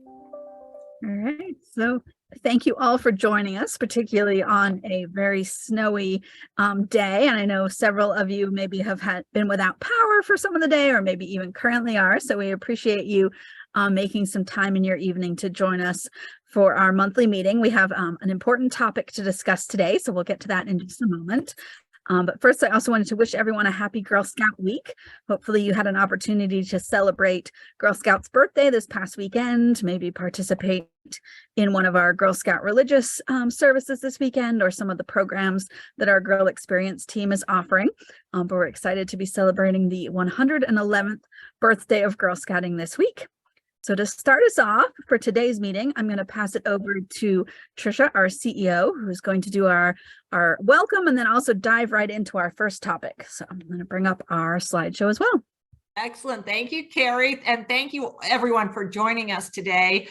All right, so thank you all for joining us, particularly on a very snowy day. And I know several of you maybe have been without power for some of the day, or maybe even currently are. So we appreciate you making some time in your evening to join us for our monthly meeting. We have an important topic to discuss today, so we'll get to that in just a moment. But first, I also wanted to wish everyone a happy Girl Scout week. Hopefully you had an opportunity to celebrate Girl Scouts' birthday this past weekend, maybe participate in one of our Girl Scout religious services this weekend, or some of the programs that our Girl Experience team is offering. But we're excited to be celebrating the 111th birthday of Girl Scouting this week. So to start us off for today's meeting, I'm going to pass it over to Trisha, our CEO, who's going to do our welcome and then also dive right into our first topic. So I'm going to bring up our slideshow as well. Excellent. Thank you, Carrie. And thank you everyone for joining us today.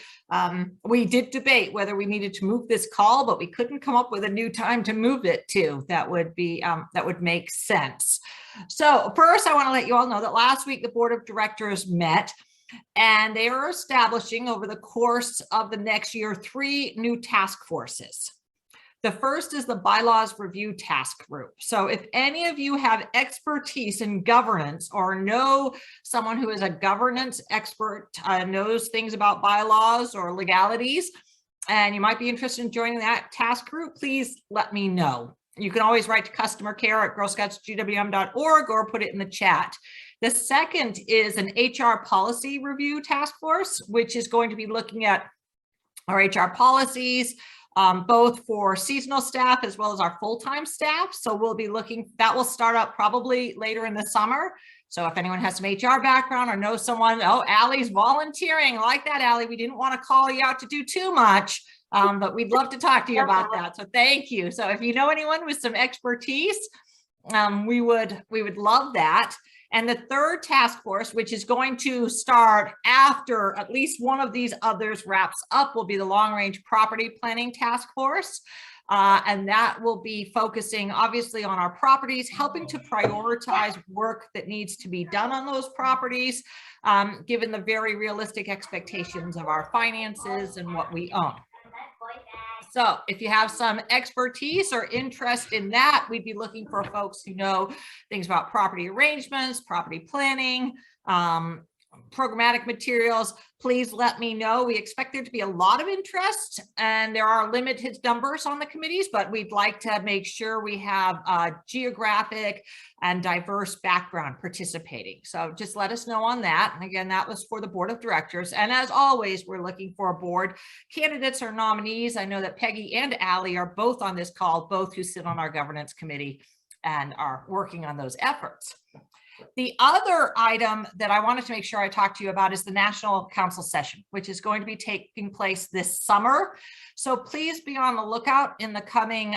We did debate whether we needed to move this call, but we couldn't come up with a new time to move it to. That would make sense. So first, I want to let you all know that last week the board of directors met, and they are establishing over the course of the next year 3 new task forces. The first is the Bylaws Review Task Group. So if any of you have expertise in governance or know someone who is a governance expert, knows things about bylaws or legalities, and you might be interested in joining that task group, please let me know. You can always write to customer care at girlscoutsgwm.org or put it in the chat. The second is an HR policy review task force, which is going to be looking at our HR policies, both for seasonal staff as well as our full-time staff. So we'll be looking, that will start up probably later in the summer. So if anyone has some HR background or knows someone, oh, Allie's volunteering. I like that, Allie. We didn't want to call you out to do too much, but we'd love to talk to you about that. So thank you. So if you know anyone with some expertise, we would love that. And the third task force, which is going to start after at least one of these others wraps up, will be the Long Range Property Planning Task Force. And that will be focusing obviously on our properties, helping to prioritize work that needs to be done on those properties, given the very realistic expectations of our finances and what we own. So if you have some expertise or interest in that, we'd be looking for folks who know things about property arrangements, property planning, programmatic materials. Please let me know. We expect there to be a lot of interest, and there are limited numbers on the committees, but we'd like to make sure we have a geographic and diverse background participating. So just let us know on that. And again, that was for the board of directors. And as always, we're looking for board candidates or nominees. I know that Peggy and Allie are both on this call, both who sit on our governance committee and are working on those efforts. The other item that I wanted to make sure I talked to you about is the National Council session, which is going to be taking place this summer. So please be on the lookout in the coming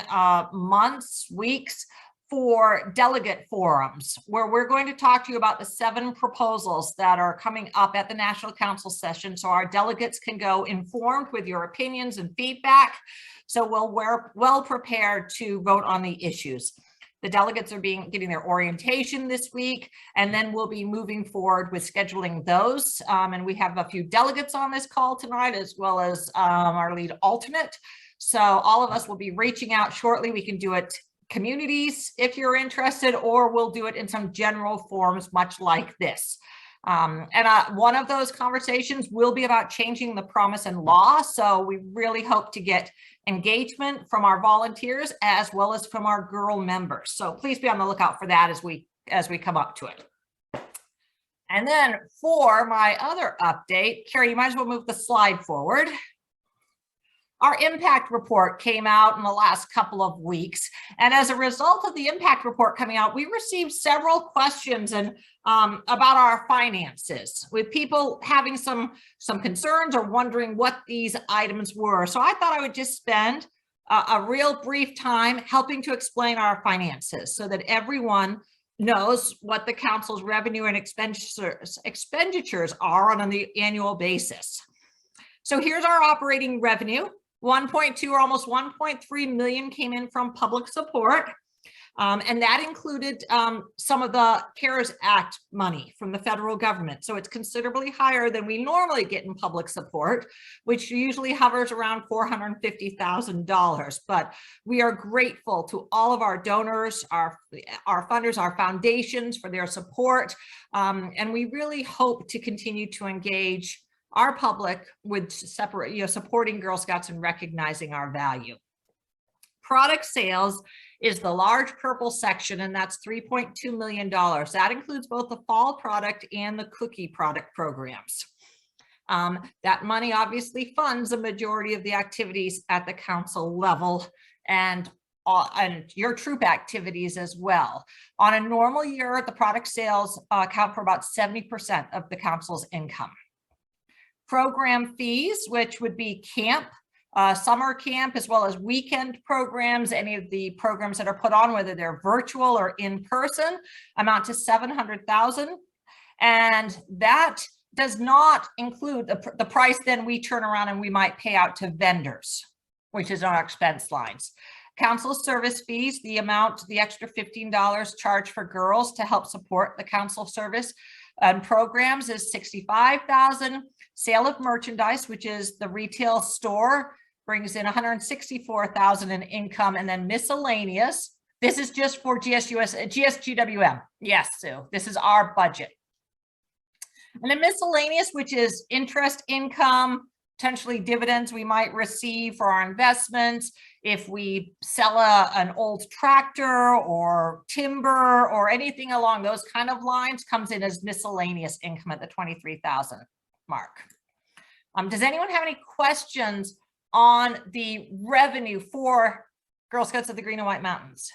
months, weeks, for delegate forums, where we're going to talk to you about the 7 proposals that are coming up at the National Council session, so our delegates can go informed with your opinions and feedback, so we're well prepared to vote on the issues. The delegates are getting their orientation this week, and then we'll be moving forward with scheduling those. And we have a few delegates on this call tonight, as well as our lead alternate. So all of us will be reaching out shortly. We can do it communities if you're interested, or we'll do it in some general forums, much like this. One of those conversations will be about changing the promise and law. So we really hope to get engagement from our volunteers as well as from our girl members. So please be on the lookout for that as we come up to it. And then for my other update, Carrie, you might as well move the slide forward. Our impact report came out in the last couple of weeks. And as a result of the impact report coming out, we received several questions about our finances, with people having some concerns or wondering what these items were. So I thought I would just spend a real brief time helping to explain our finances so that everyone knows what the council's revenue and expenditures are on an annual basis. So here's our operating revenue. 1.2 or almost 1.3 million came in from public support. And that included some of the CARES Act money from the federal government. So it's considerably higher than we normally get in public support, which usually hovers around $450,000. But we are grateful to all of our donors, our funders, our foundations for their support. And we really hope to continue to engage our public with supporting Girl Scouts and recognizing our value. Product sales is the large purple section, and that's $3.2 million. That includes both the fall product and the cookie product programs. That money obviously funds the majority of the activities at the council level and your troop activities as well. On a normal year, the product sales account for about 70% of the council's income. Program fees, which would be camp, summer camp, as well as weekend programs, any of the programs that are put on, whether they're virtual or in person, amount to $700,000. And that does not include the price then we turn around and we might pay out to vendors, which is on our expense lines. Council service fees, the amount, the extra $15 charged for girls to help support the council service and programs is $65,000. Sale of merchandise, which is the retail store, brings in $164,000 in income, and then miscellaneous. This is just for GSGWM. Yes, Sue, this is our budget. And then miscellaneous, which is interest income, potentially dividends we might receive for our investments. If we sell an old tractor or timber or anything along those kind of lines, comes in as miscellaneous income at the $23,000 mark. Does anyone have any questions on the revenue for Girl Scouts of the Green and White Mountains?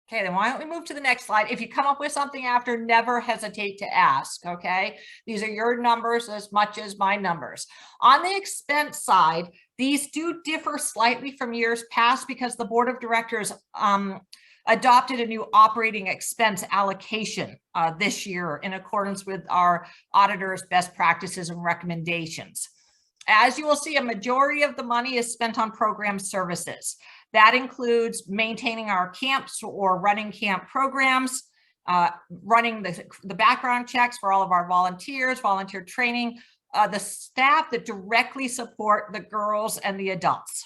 Okay, then why don't we move to the next slide? If you come up with something after, never hesitate to ask, okay? These are your numbers as much as my numbers. On the expense side, these do differ slightly from years past because the board of directors adopted a new operating expense allocation this year in accordance with our auditor's best practices and recommendations. As you will see, a majority of the money is spent on program services. That includes maintaining our camps or running camp programs, running the background checks for all of our volunteers, volunteer training, the staff that directly support the girls and the adults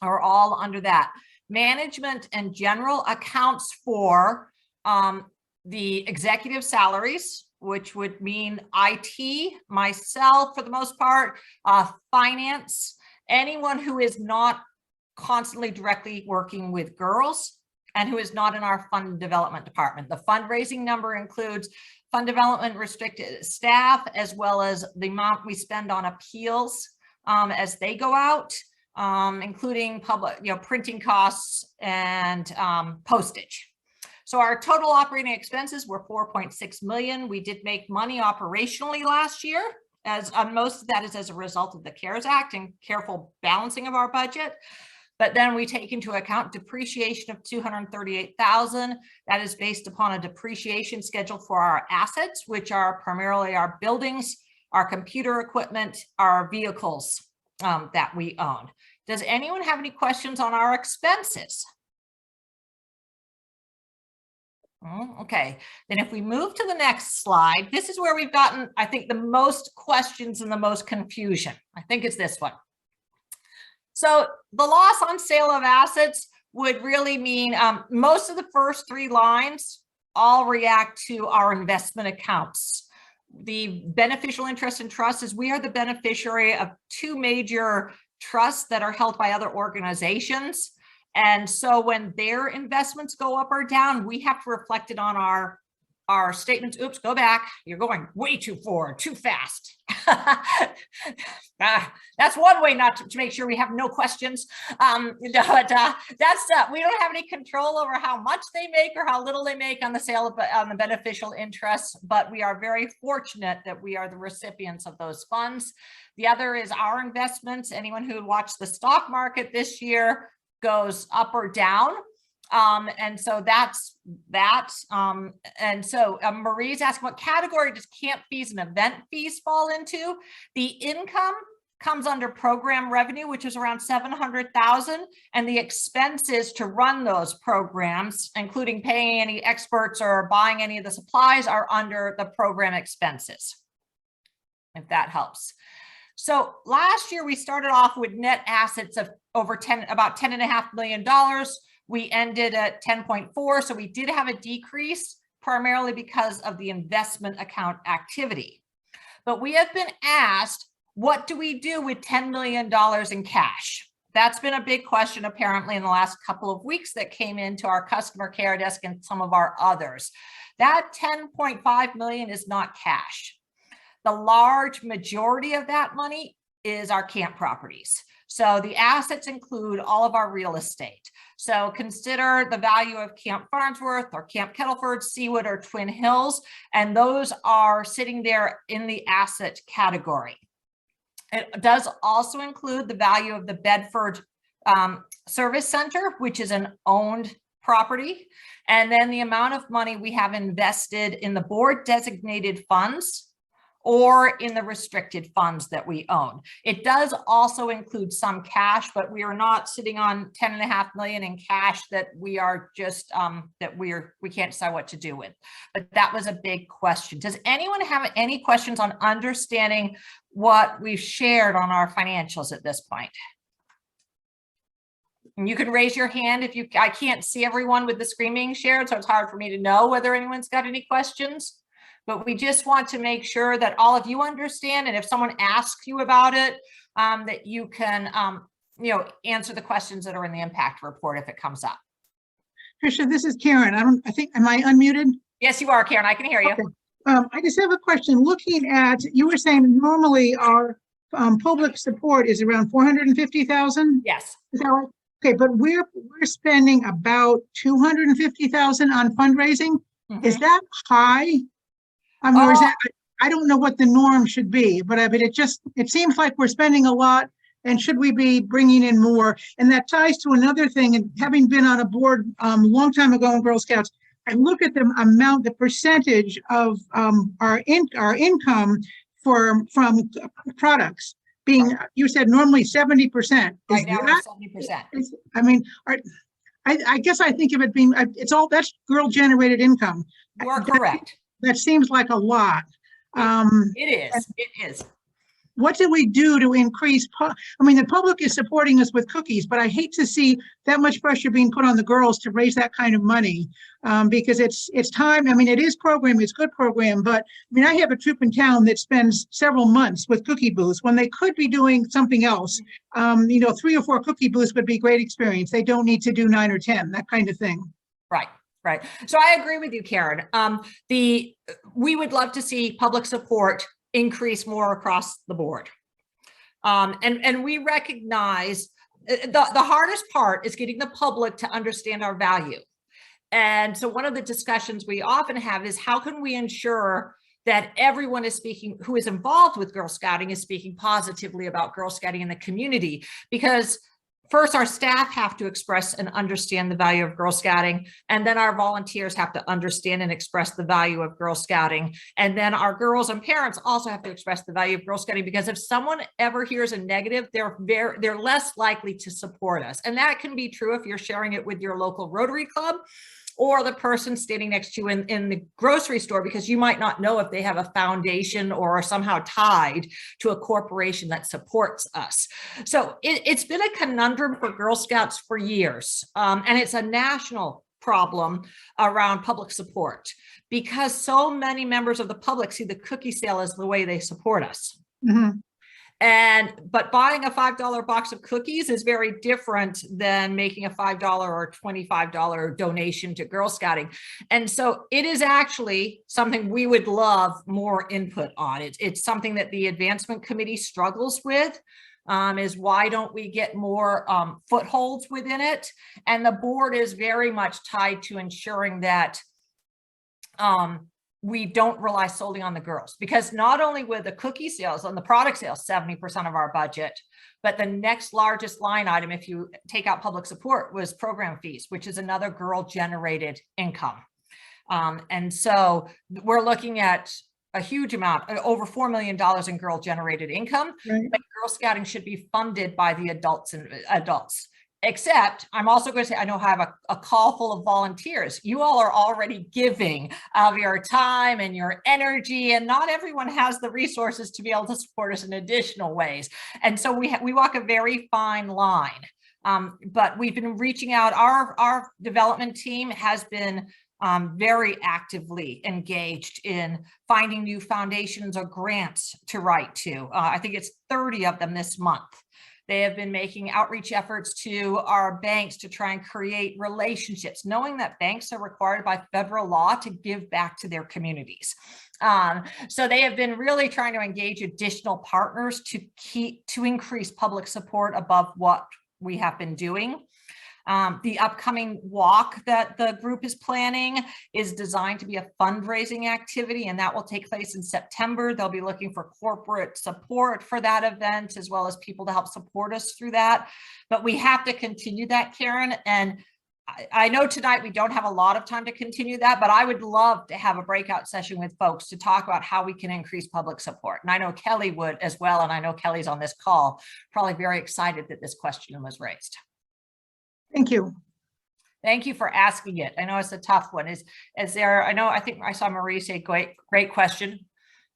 are all under that. Management and general accounts for the executive salaries, which would mean IT, myself for the most part, finance, anyone who is not constantly directly working with girls and who is not in our fund development department. The fundraising number includes fund development restricted staff, as well as the amount we spend on appeals as they go out, including public, printing costs and postage. So our total operating expenses were $4.6 million. We did make money operationally last year, as most of that is as a result of the CARES Act and careful balancing of our budget. But then we take into account depreciation of $238,000. That is based upon a depreciation schedule for our assets, which are primarily our buildings, our computer equipment, our vehicles that we own. Does anyone have any questions on our expenses? Okay, then if we move to the next slide, this is where we've gotten, I think, the most questions and the most confusion. I think it's this one. So the loss on sale of assets would really mean most of the first three lines all react to our investment accounts. The beneficial interest in trust is we are the beneficiary of two major trusts that are held by other organizations. And so when their investments go up or down, we have to reflect it on our statements. Oops, go back. You're going way too forward, too fast. That's one way not to make sure we have no questions. But we don't have any control over how much they make or how little they make on the sale of on the beneficial interests, but we are very fortunate that we are the recipients of those funds. The other is our investments. Anyone who watched the stock market this year goes up or down. And so that's that. And so Marie's asking, what category does camp fees and event fees fall into? The income comes under program revenue, which is around 700,000, and the expenses to run those programs, including paying any experts or buying any of the supplies, are under the program expenses, if that helps. So last year we started off with net assets of about $10.5 million. We ended at 10.4, so we did have a decrease primarily because of the investment account activity. But we have been asked, what do we do with $10 million in cash? That's been a big question apparently in the last couple of weeks that came into our customer care desk and some of our others. That 10.5 million is not cash. The large majority of that money is our camp properties. So the assets include all of our real estate. So consider the value of Camp Farnsworth or Camp Kettleford, Seawood, or Twin Hills, and those are sitting there in the asset category. It does also include the value of the Bedford Service Center, which is an owned property, and then the amount of money we have invested in the board designated funds or in the restricted funds that we own. It does also include some cash, but we are not sitting on 10.5 million in cash that we are just we can't decide what to do with. But that was a big question. Does anyone have any questions on understanding what we've shared on our financials at this point? And you can raise your hand if I can't see everyone with the screen being shared, so it's hard for me to know whether anyone's got any questions. But we just want to make sure that all of you understand, and if someone asks you about it, that you can, answer the questions that are in the impact report if it comes up. Tricia, this is Karen. am I unmuted? Yes, you are, Karen. I can hear you. Okay. I just have a question. Looking at, you were saying normally our public support is around 450,000. Yes. Is that right? Okay, but we're spending about 250,000 on fundraising. Mm-hmm. Is that high? Or is that, I don't know what the norm should be, but it seems like we're spending a lot, and should we be bringing in more? And that ties to another thing, and having been on a board a long time ago in Girl Scouts, I look at the percentage of our income from products being, you said normally 70%. Right now we're 70%. I guess I think of it being, that's girl generated income. You are correct. That seems like a lot. It is. What do we do to increase? The public is supporting us with cookies, but I hate to see that much pressure being put on the girls to raise that kind of money, because it's time. It is program, it's good program, but I have a troop in town that spends several months with cookie booths when they could be doing something else. 3 or 4 cookie booths would be a great experience. They don't need to do 9 or 10, that kind of thing. Right. Right. So I agree with you, Karen. We would love to see public support increase more across the board. And we recognize the hardest part is getting the public to understand our value. And so one of the discussions we often have is how can we ensure that everyone is speaking, who is involved with Girl Scouting, is speaking positively about Girl Scouting in the community? Because first, our staff have to express and understand the value of Girl Scouting, and then our volunteers have to understand and express the value of Girl Scouting. And then our girls and parents also have to express the value of Girl Scouting, because if someone ever hears a negative, they're less likely to support us. And that can be true if you're sharing it with your local Rotary Club or the person standing next to you in the grocery store, because you might not know if they have a foundation or are somehow tied to a corporation that supports us. So it's been a conundrum for Girl Scouts for years. And it's a national problem around public support, because so many members of the public see the cookie sale as the way they support us. Mm-hmm. But buying a $5 box of cookies is very different than making a $5 or $25 donation to Girl Scouting. And so it is actually something we would love more input on. It's something that the advancement committee struggles with, is why don't we get more footholds within it? And the board is very much tied to ensuring that we don't rely solely on the girls, because not only with the cookie sales and the product sales, 70% of our budget, but the next largest line item, if you take out public support, was program fees, which is another girl generated income. And so we're looking at a huge amount, over $4 million in girl generated income. Right. But Girl Scouting should be funded by the adults and adults. Except I'm also going to say, I know I have a call full of volunteers. You all are already giving of your time and your energy, and not everyone has the resources to be able to support us in additional ways. And so we walk a very fine line. But we've been reaching out. Our development team has been very actively engaged in finding new foundations or grants to write to. I think it's 30 of them this month. They have been making outreach efforts to our banks to try and create relationships, knowing that banks are required by federal law to give back to their communities. So they have been really trying to engage additional partners to increase public support above what we have been doing. The upcoming walk that the group is planning is designed to be a fundraising activity, and that will take place in September. They'll be looking for corporate support for that event, as well as people to help support us through that. But we have to continue that, Karen. And I know tonight we don't have a lot of time to continue that, but I would love to have a breakout session with folks to talk about how we can increase public support. And I know Kelly would as well, and I know Kelly's on this call, probably very excited that this question was raised. Thank you. Thank you for asking it. I know it's a tough one. Is there, I think I saw Marie say, great question.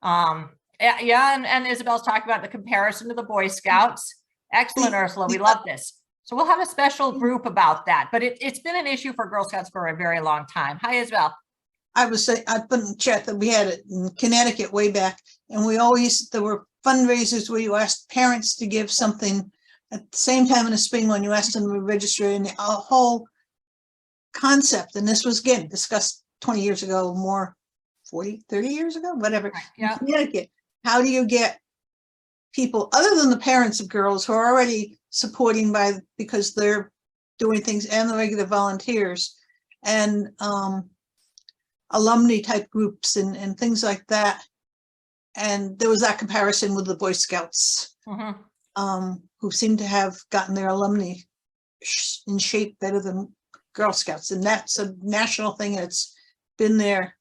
Yeah, and Isabel's talking about the comparison to the Boy Scouts. Excellent, Ursula, we love this. So we'll have a special group about that, but it's been an issue for Girl Scouts for a very long time. Hi, Isabel. I was saying, I put in the chat that we had it in Connecticut way back, and there were fundraisers where you asked parents to give something at the same time in the spring when you asked them to register, and a whole concept. And this was, again, discussed 20 years ago, more 40, 30 years ago, whatever. Right, yeah. Connecticut. How do you get people other than the parents of girls who are already supporting because they're doing things, and the regular volunteers and alumni type groups and things like that? And there was that comparison with the Boy Scouts. Mm-hmm. Who seem to have gotten their alumni in shape better than Girl Scouts. And that's a national thing. And it's been there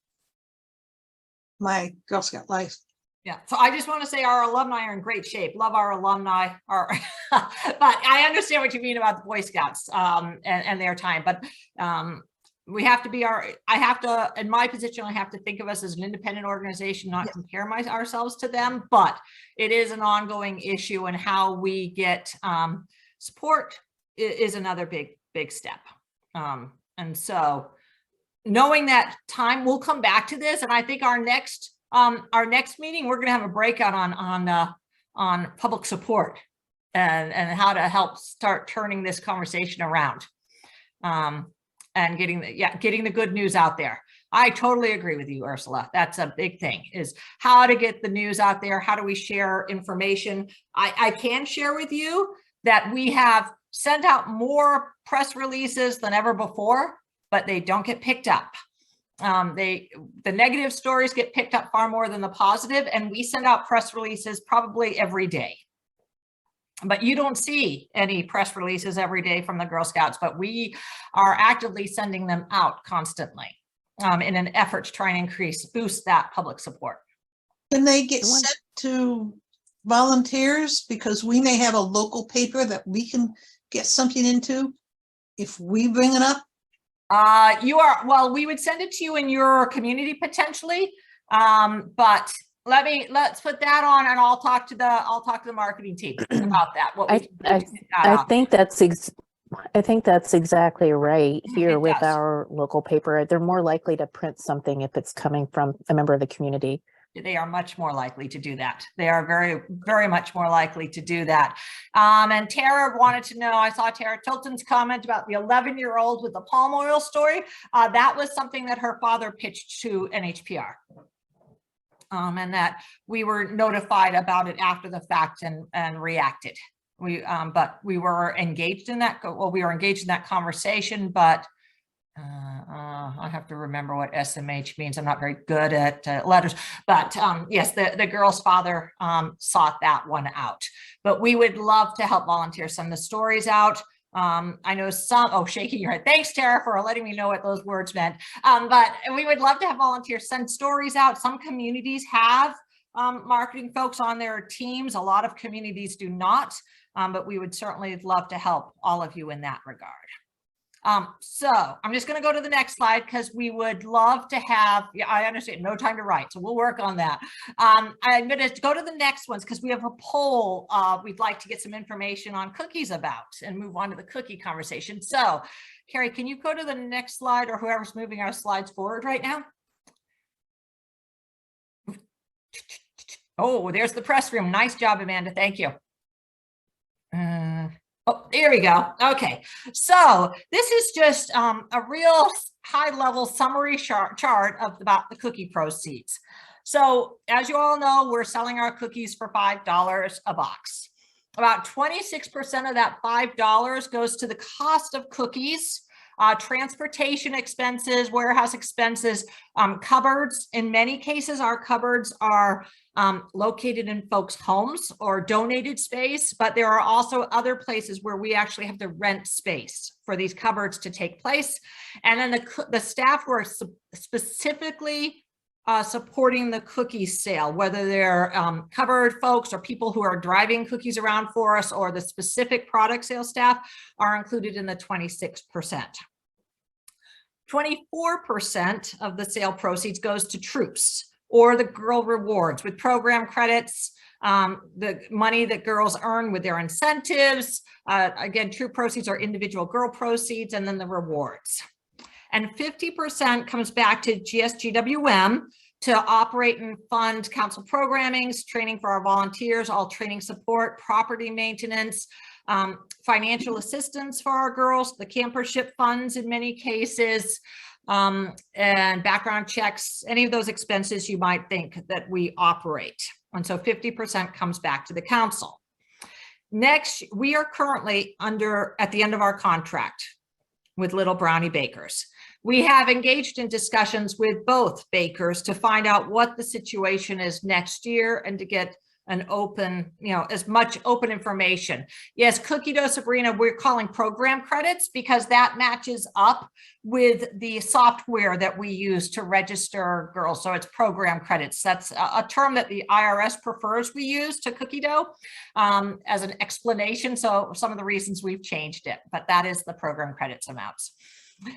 my Girl Scout life. Yeah, so I just want to say our alumni are in great shape. Love our alumni. But I understand what you mean about the Boy Scouts and their time. But we have to be in my position, I have to think of us as an independent organization, not compare ourselves to them, but it is an ongoing issue, and how we get support is another big step. And so knowing that time, we'll come back to this. And I think our next meeting, we're going to have a breakout on public support and how to help start turning this conversation around. And getting the good news out there. I totally agree with you, Ursula. That's a big thing, is how to get the news out there. How do we share information? I can share with you that we have sent out more press releases than ever before, but they don't get picked up. The negative stories get picked up far more than the positive, and we send out press releases probably every day. But you don't see any press releases every day from the Girl Scouts, but we are actively sending them out constantly in an effort to try and boost that public support. Can they get sent to volunteers? Because we may have a local paper that we can get something into if we bring it up. We would send it to you in your community potentially, but let's put that on, and I'll talk to the marketing team about that. I think that's exactly right here with our local paper. They're more likely to print something if it's coming from a member of the community. They are much more likely to do that. They are very, very much more likely to do that. And Tara wanted to know, I saw Tara Tilton's comment about the 11-year-old with the palm oil story. That was something that her father pitched to NHPR. And that we were notified about it after the fact and reacted. But we were engaged in that. Well, we were engaged in that conversation, but I have to remember what SMH means. I'm not very good at letters, but yes, the girl's father sought that one out. But we would love to help volunteers send the stories out. I know some, shaking your head. Thanks, Tara, for letting me know what those words meant. But we would love to have volunteers send stories out. Some communities have marketing folks on their teams. A lot of communities do not, but we would certainly love to help all of you in that regard. So I'm just going to go to the next slide because we would love to have, I understand, no time to write, so we'll work on that. I'm going to go to the next ones because we have a poll we'd like to get some information on cookies about and move on to the cookie conversation. So Carrie, can you go to the next slide, or whoever's moving our slides forward right now? Oh, there's the press room. Nice job, Amanda. Thank you. Oh, there we go. Okay, so this is just a real high-level summary chart of about the cookie proceeds. So as you all know, we're selling our cookies for $5 a box. About 26% of that $5 goes to the cost of cookies, transportation expenses, warehouse expenses, cupboards. In many cases, our cupboards are located in folks' homes or donated space, but there are also other places where we actually have to rent space for these cupboards to take place. And then the staff who are specifically supporting the cookie sale, whether they're cupboard folks or people who are driving cookies around for us, or the specific product sales staff, are included in the 26%. 24% of the sale proceeds goes to troops or the girl rewards with program credits, the money that girls earn with their incentives. Again, troop proceeds are individual girl proceeds, and then the rewards. And 50% comes back to GSGWM to operate and fund council programmings, training for our volunteers, all training support, property maintenance, financial assistance for our girls, the campership funds in many cases, and background checks, any of those expenses you might think that we operate. And so 50% comes back to the council. Next, we are currently at the end of our contract with Little Brownie Bakers. We have engaged in discussions with both bakers to find out what the situation is next year and to get an open, as much open information. Yes, Cookie Dough Sabrina, we're calling program credits because that matches up with the software that we use to register girls. So it's program credits. That's a term that the IRS prefers we use to Cookie Dough as an explanation. So some of the reasons we've changed it, but that is the program credits amounts.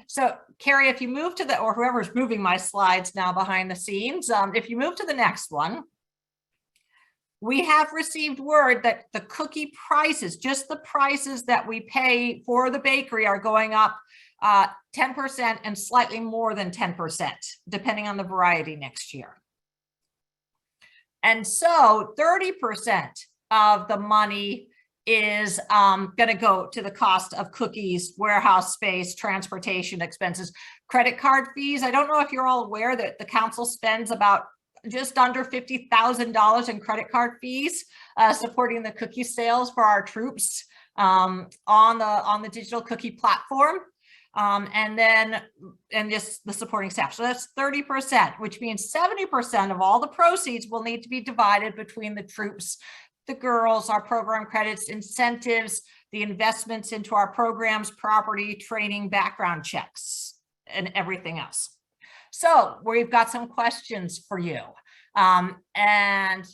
So Carrie, if you move to or whoever's moving my slides now behind the scenes, if you move to the next one, we have received word that the cookie prices, just the prices that we pay for the bakery, are going up 10% and slightly more than 10%, depending on the variety next year. And so 30% of the money is going to go to the cost of cookies, warehouse space, transportation expenses, credit card fees. I don't know if you're all aware that the council spends about just under $50,000 in credit card fees supporting the cookie sales for our troops on the digital cookie platform, and just the supporting staff. So that's 30%, which means 70% of all the proceeds will need to be divided between the troops, the girls, our program credits, incentives, the investments into our programs, property, training, background checks, and everything else. So we've got some questions for you. And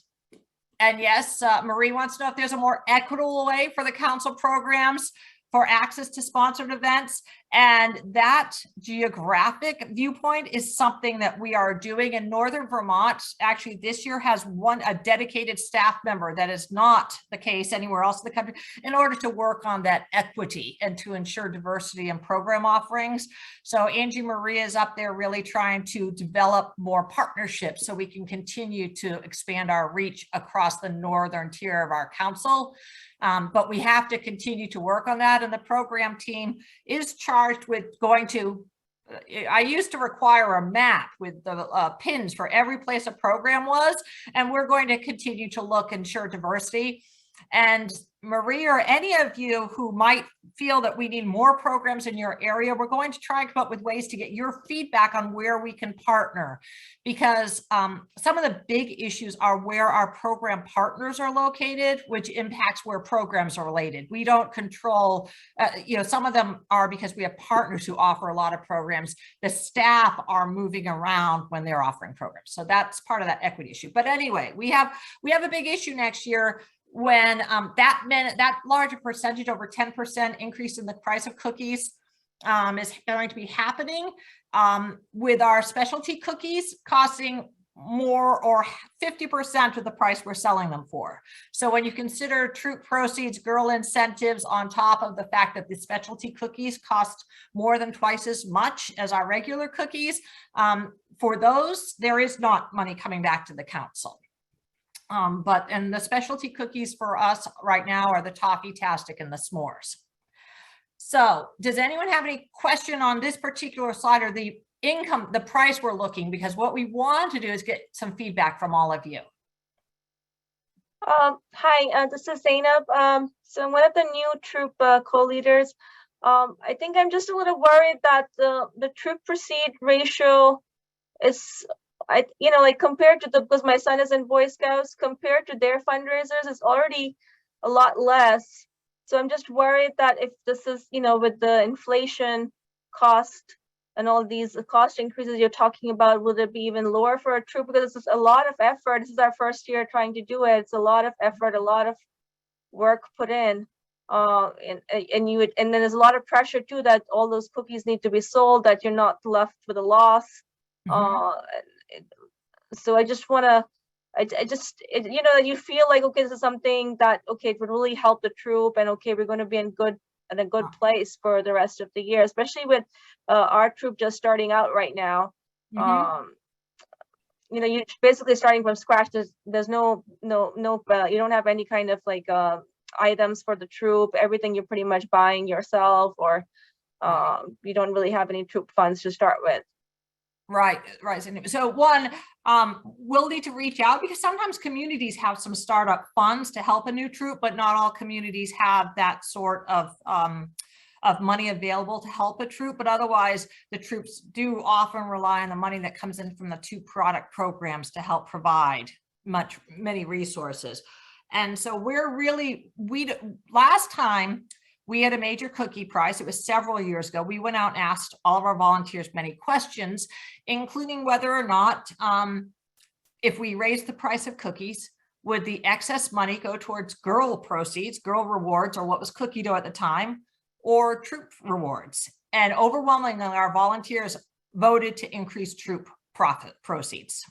yes, Marie wants to know if there's a more equitable way for the council programs for access to sponsored events. And that geographic viewpoint is something that we are doing in Northern Vermont. Actually, this year has a dedicated staff member. That is not the case anywhere else in the country, in order to work on that equity and to ensure diversity in program offerings. So Angie Marie is up there really trying to develop more partnerships so we can continue to expand our reach across the northern tier of our council. But we have to continue to work on that. And the program team is charged with going to, I used to require a map with the pins for every place a program was, and we're going to continue to look and ensure diversity. And Marie or any of you who might feel that we need more programs in your area, we're going to try and come up with ways to get your feedback on where we can partner, because some of the big issues are where our program partners are located, which impacts where programs are related. We don't control, some of them are because we have partners who offer a lot of programs. The staff are moving around when they're offering programs. So that's part of that equity issue. But anyway, we have a big issue next year when that larger percentage, over 10% increase in the price of cookies is going to be happening with our specialty cookies costing more or 50% of the price we're selling them for. So when you consider troop proceeds, girl incentives, on top of the fact that the specialty cookies cost more than twice as much as our regular cookies, for those, there is not money coming back to the council. And the specialty cookies for us right now are the Toffee-tastic and the s'mores. So does anyone have any question on this particular slide or the income, the price we're looking? Because what we want to do is get some feedback from all of you. Hi, this is Zainab. So I'm one of the new troop co-leaders. I think I'm just a little worried that the troop proceed ratio is, like compared to because my son is in Boy Scouts, compared to their fundraisers, it's already a lot less. So I'm just worried that if this is, with the inflation cost and all these cost increases you're talking about, will it be even lower for a troop? Because this is a lot of effort. This is our first year trying to do it. It's a lot of effort, a lot of work put in. And then there's a lot of pressure too, that all those cookies need to be sold, that you're not left with a loss. So I just want to, you feel like, okay, this is something that, okay, it would really help the troop, and okay, we're going to be in a good place for the rest of the year, especially with our troop just starting out right now. You're basically starting from scratch. There's no you don't have any kind of like items for the troop. Everything you're pretty much buying yourself, or you don't really have any troop funds to start with. Right. So one, we'll need to reach out, because sometimes communities have some startup funds to help a new troop, but not all communities have that sort of money available to help a troop. But otherwise, the troops do often rely on the money that comes in from the 2 product programs to help provide many resources. And so last time we had a major cookie price. It was several years ago. We went out and asked all of our volunteers many questions, including whether or not, if we raised the price of cookies, would the excess money go towards girl proceeds, girl rewards, or what was cookie dough at the time, or troop rewards? And overwhelmingly, our volunteers voted to increase troop profit proceeds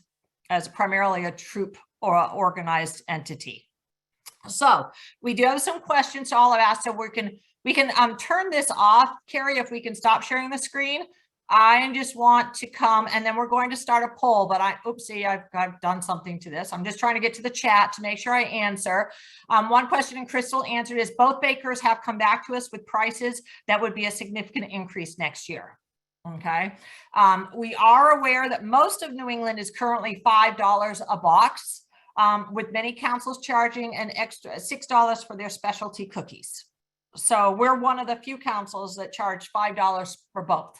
as primarily a troop or organized entity. So we do have some questions to all of us, so we can turn this off. Carrie, if we can stop sharing the screen. I just want to come, and then we're going to start a poll, but I've done something to this. I'm just trying to get to the chat to make sure I answer. One question, and Crystal answered, is both bakers have come back to us with prices that would be a significant increase next year. Okay. We are aware that most of New England is currently $5 a box, with many councils charging an extra $6 for their specialty cookies. So we're one of the few councils that charge $5 for both.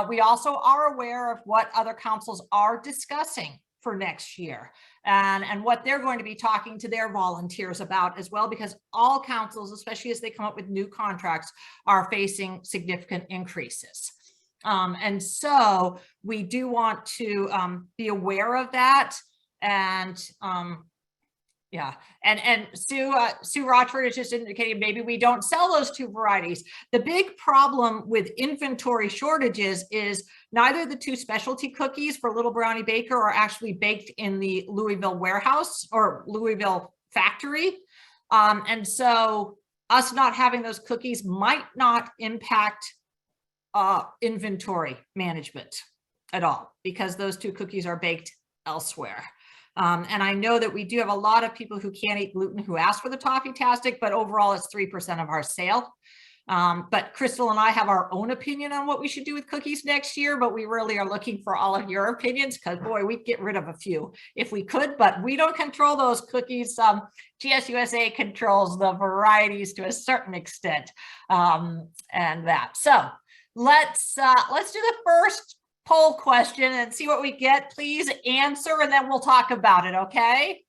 We also are aware of what other councils are discussing for next year, and what they're going to be talking to their volunteers about as well, because all councils, especially as they come up with new contracts, are facing significant increases. And so we do want to be aware of that. And yeah, and Sue Rochford is just indicating maybe we don't sell those 2 varieties. The big problem with inventory shortages is neither the 2 specialty cookies for Little Brownie Baker are actually baked in the Louisville warehouse or Louisville factory. And so us not having those cookies might not impact inventory management at all, because those 2 cookies are baked elsewhere. And I know that we do have a lot of people who can't eat gluten who ask for the Toffee-tastic, but overall it's 3% of our sale. But Crystal and I have our own opinion on what we should do with cookies next year, but we really are looking for all of your opinions because boy, we'd get rid of a few if we could, but we don't control those cookies. GSUSA controls the varieties to a certain extent, and that. So let's do the first poll question and see what we get. Please answer and then we'll talk about it, okay?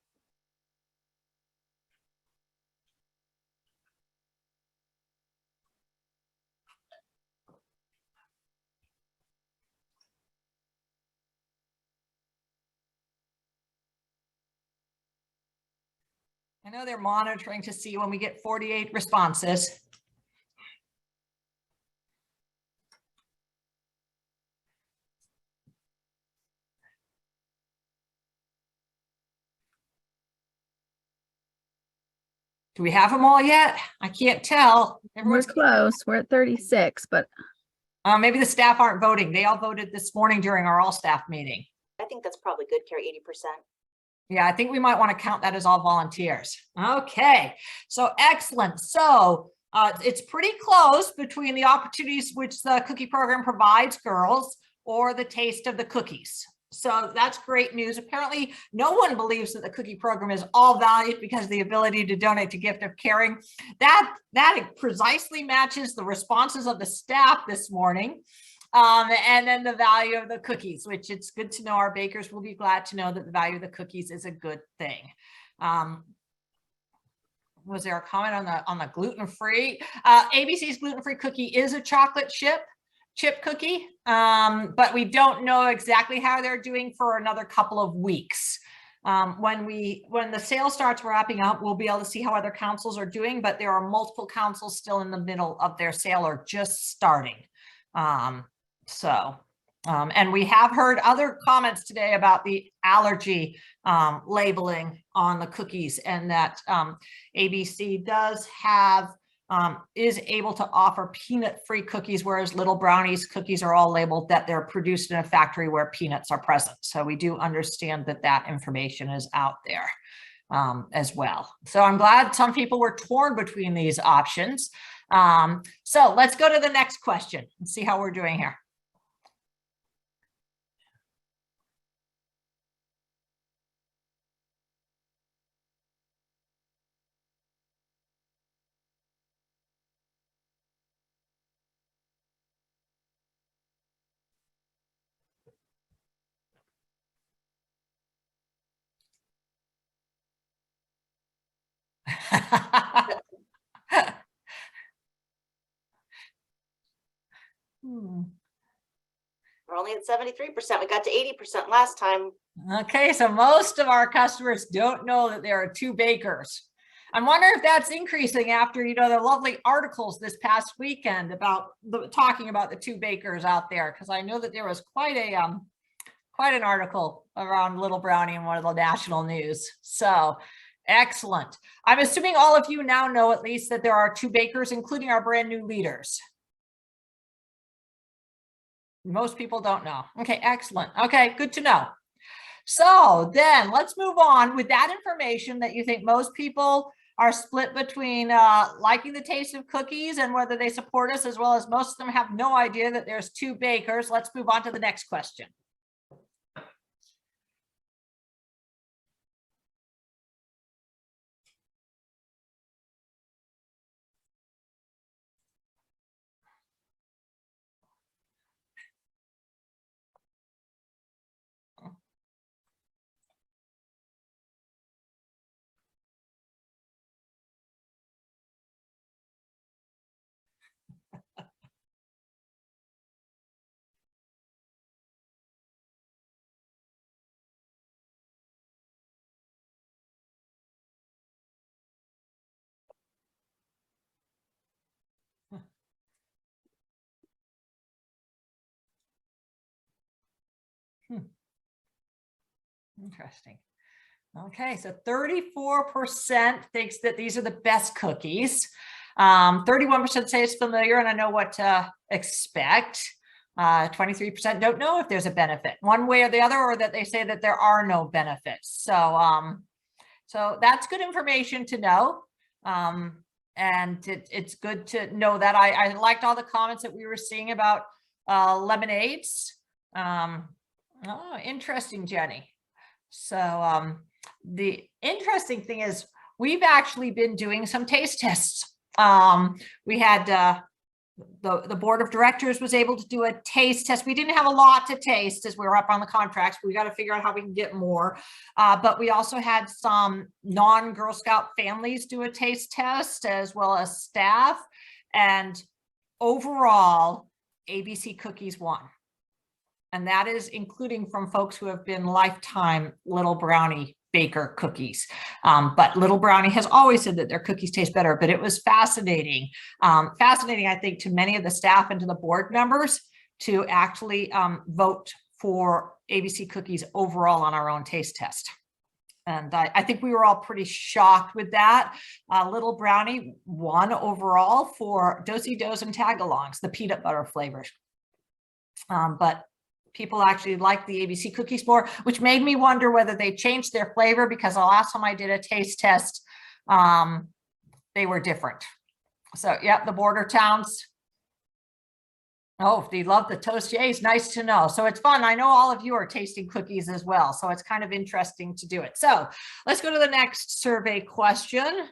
I know they're monitoring to see when we get 48 responses. Do we have them all yet? I can't tell. We're Everyone's close. We're at 36, but maybe the staff aren't voting. They all voted this morning during our all staff meeting. I think that's probably good, Carrie, 80%. Yeah, I think we might want to count that as all volunteers. Okay, so excellent. So it's pretty close between the opportunities which the cookie program provides girls or the taste of the cookies. So that's great news. Apparently, no one believes that the cookie program is all valued because of the ability to donate to Gift of Caring. That precisely matches the responses of the staff this morning. And then the value of the cookies, which it's good to know our bakers will be glad to know that the value of the cookies is a good thing. Was there a comment on the gluten-free? ABC's gluten-free cookie is a chocolate chip cookie, but we don't know exactly how they're doing for another couple of weeks. When the sale starts wrapping up, we'll be able to see how other councils are doing, but there are multiple councils still in the middle of their sale or just starting. And we have heard other comments today about the allergy labeling on the cookies, and that ABC does have is able to offer peanut-free cookies, whereas Little Brownies cookies are all labeled that they're produced in a factory where peanuts are present. So we do understand that that information is out there as well. So I'm glad some people were torn between these options. So let's go to the next question and see how we're doing here. We're only at 73%. We got to 80% last time. Okay, so most of our customers don't know that there are two bakers. I'm wondering if that's increasing after, the lovely articles this past weekend about talking about the two bakers out there, because I know that there was quite an article around Little Brownie in one of the national news. So excellent. I'm assuming all of you now know at least that there are two bakers, including our brand new leaders. Most people don't know. Okay, excellent. Okay, good to know. So then let's move on with that information that you think most people are split between liking the taste of cookies and whether they support us, as well as most of them have no idea that there's two bakers. Let's move on to the next question. Interesting. Okay, so 34% thinks that these are the best cookies. 31% say it's familiar and I know what to expect. 23% don't know if there's a benefit one way or the other, or that they say that there are no benefits. So, so that's good information to know. And it's good to know that. I liked all the comments that we were seeing about lemonades. Oh, interesting, Jenny. So the interesting thing is we've actually been doing some taste tests. We had the board of directors was able to do a taste test. We didn't have a lot to taste as we were up on the contracts. We got to figure out how we can get more. But we also had some non-Girl Scout families do a taste test as well as staff. And overall, ABC cookies won. And that is including from folks who have been lifetime Little Brownie baker cookies. But Little Brownie has always said that their cookies taste better, but it was fascinating. Fascinating, I think, to many of the staff and to the board members to actually vote for ABC cookies overall on our own taste test. And I think we were all pretty shocked with that. Little Brownie won overall for Do-si-dos and tagalongs, the peanut butter flavors. But people actually like the ABC cookies more, which made me wonder whether they changed their flavor, because the last time I did a taste test, they were different. So yeah, the border towns. Oh, if they love the toastiers, nice to know. So it's fun. I know all of you are tasting cookies as well. So it's kind of interesting to do it. So let's go to the next survey question.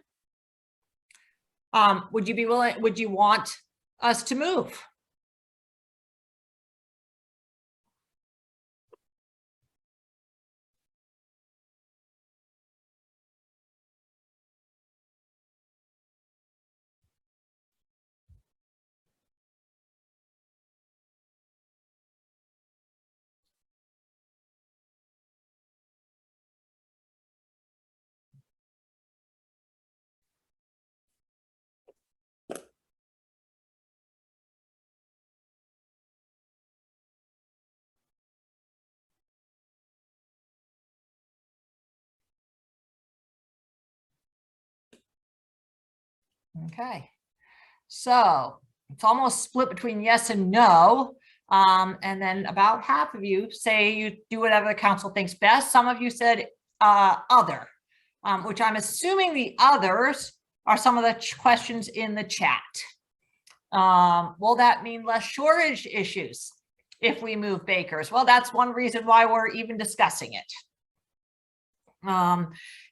Would you be willing, would you want us to move? Okay, so it's almost split between yes and no. And then about half of you say you do whatever the council thinks best. Some of you said other, which I'm assuming the others are some of the questions in the chat. Will that mean less shortage issues if we move bakers? Well, that's one reason why we're even discussing it.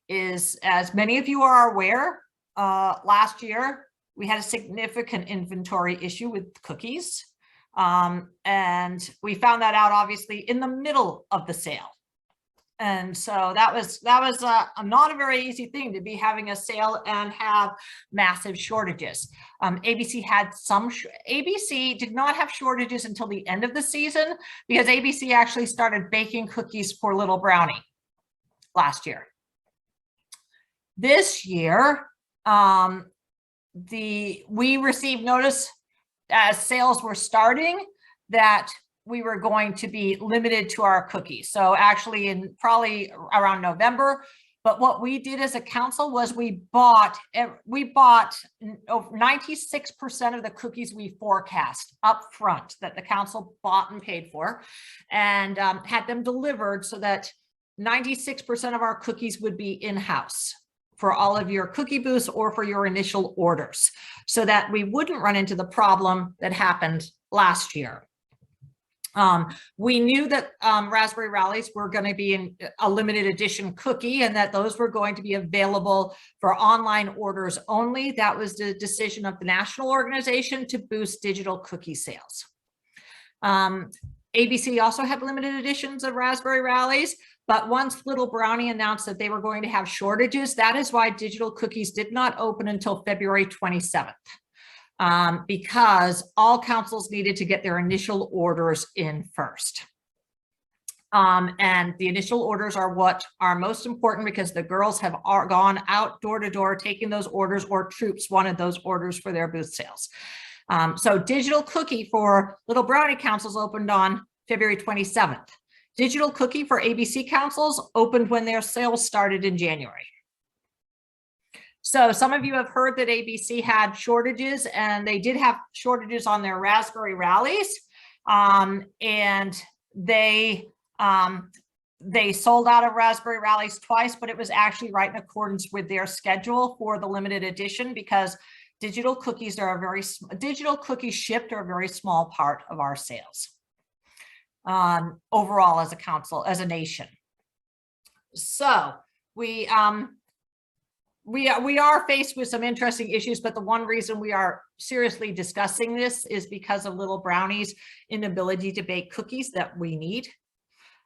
Is, as many of you are aware, last year we had a significant inventory issue with cookies. And we found that out obviously in the middle of the sale. And so that was not a very easy thing to be having a sale and have massive shortages. ABC had some, ABC did not have shortages until the end of the season, because ABC actually started baking cookies for Little Brownie last year. This year, we received notice as sales were starting that we were going to be limited to our cookies. So actually in probably around November, but what we did as a council was we bought 96% of the cookies we forecast up front that the council bought and paid for, and had them delivered so that 96% of our cookies would be in-house for all of your cookie booths or for your initial orders, so that we wouldn't run into the problem that happened last year. We knew that Raspberry Rallies were going to be in a limited edition cookie, and that those were going to be available for online orders only. That was the decision of the national organization to boost digital cookie sales. ABC also had limited editions of Raspberry Rallies, but once Little Brownie announced that they were going to have shortages, that is why digital cookies did not open until February 27th. Because all councils needed to get their initial orders in first. And the initial orders are what are most important, because the girls have gone out door to door taking those orders, or troops wanted those orders for their booth sales. So digital cookie for Little Brownie councils opened on February 27th. Digital cookie for ABC councils opened when their sales started in January. So some of you have heard that ABC had shortages, and they did have shortages on their Raspberry Rallies, and they sold out of Raspberry Rallies twice, but it was actually right in accordance with their schedule for the limited edition, because digital cookies are digital cookies shipped are a very small part of our sales overall as a council, as a nation. So we are faced with some interesting issues, but the one reason we are seriously discussing this is because of Little Brownie's inability to bake cookies that we need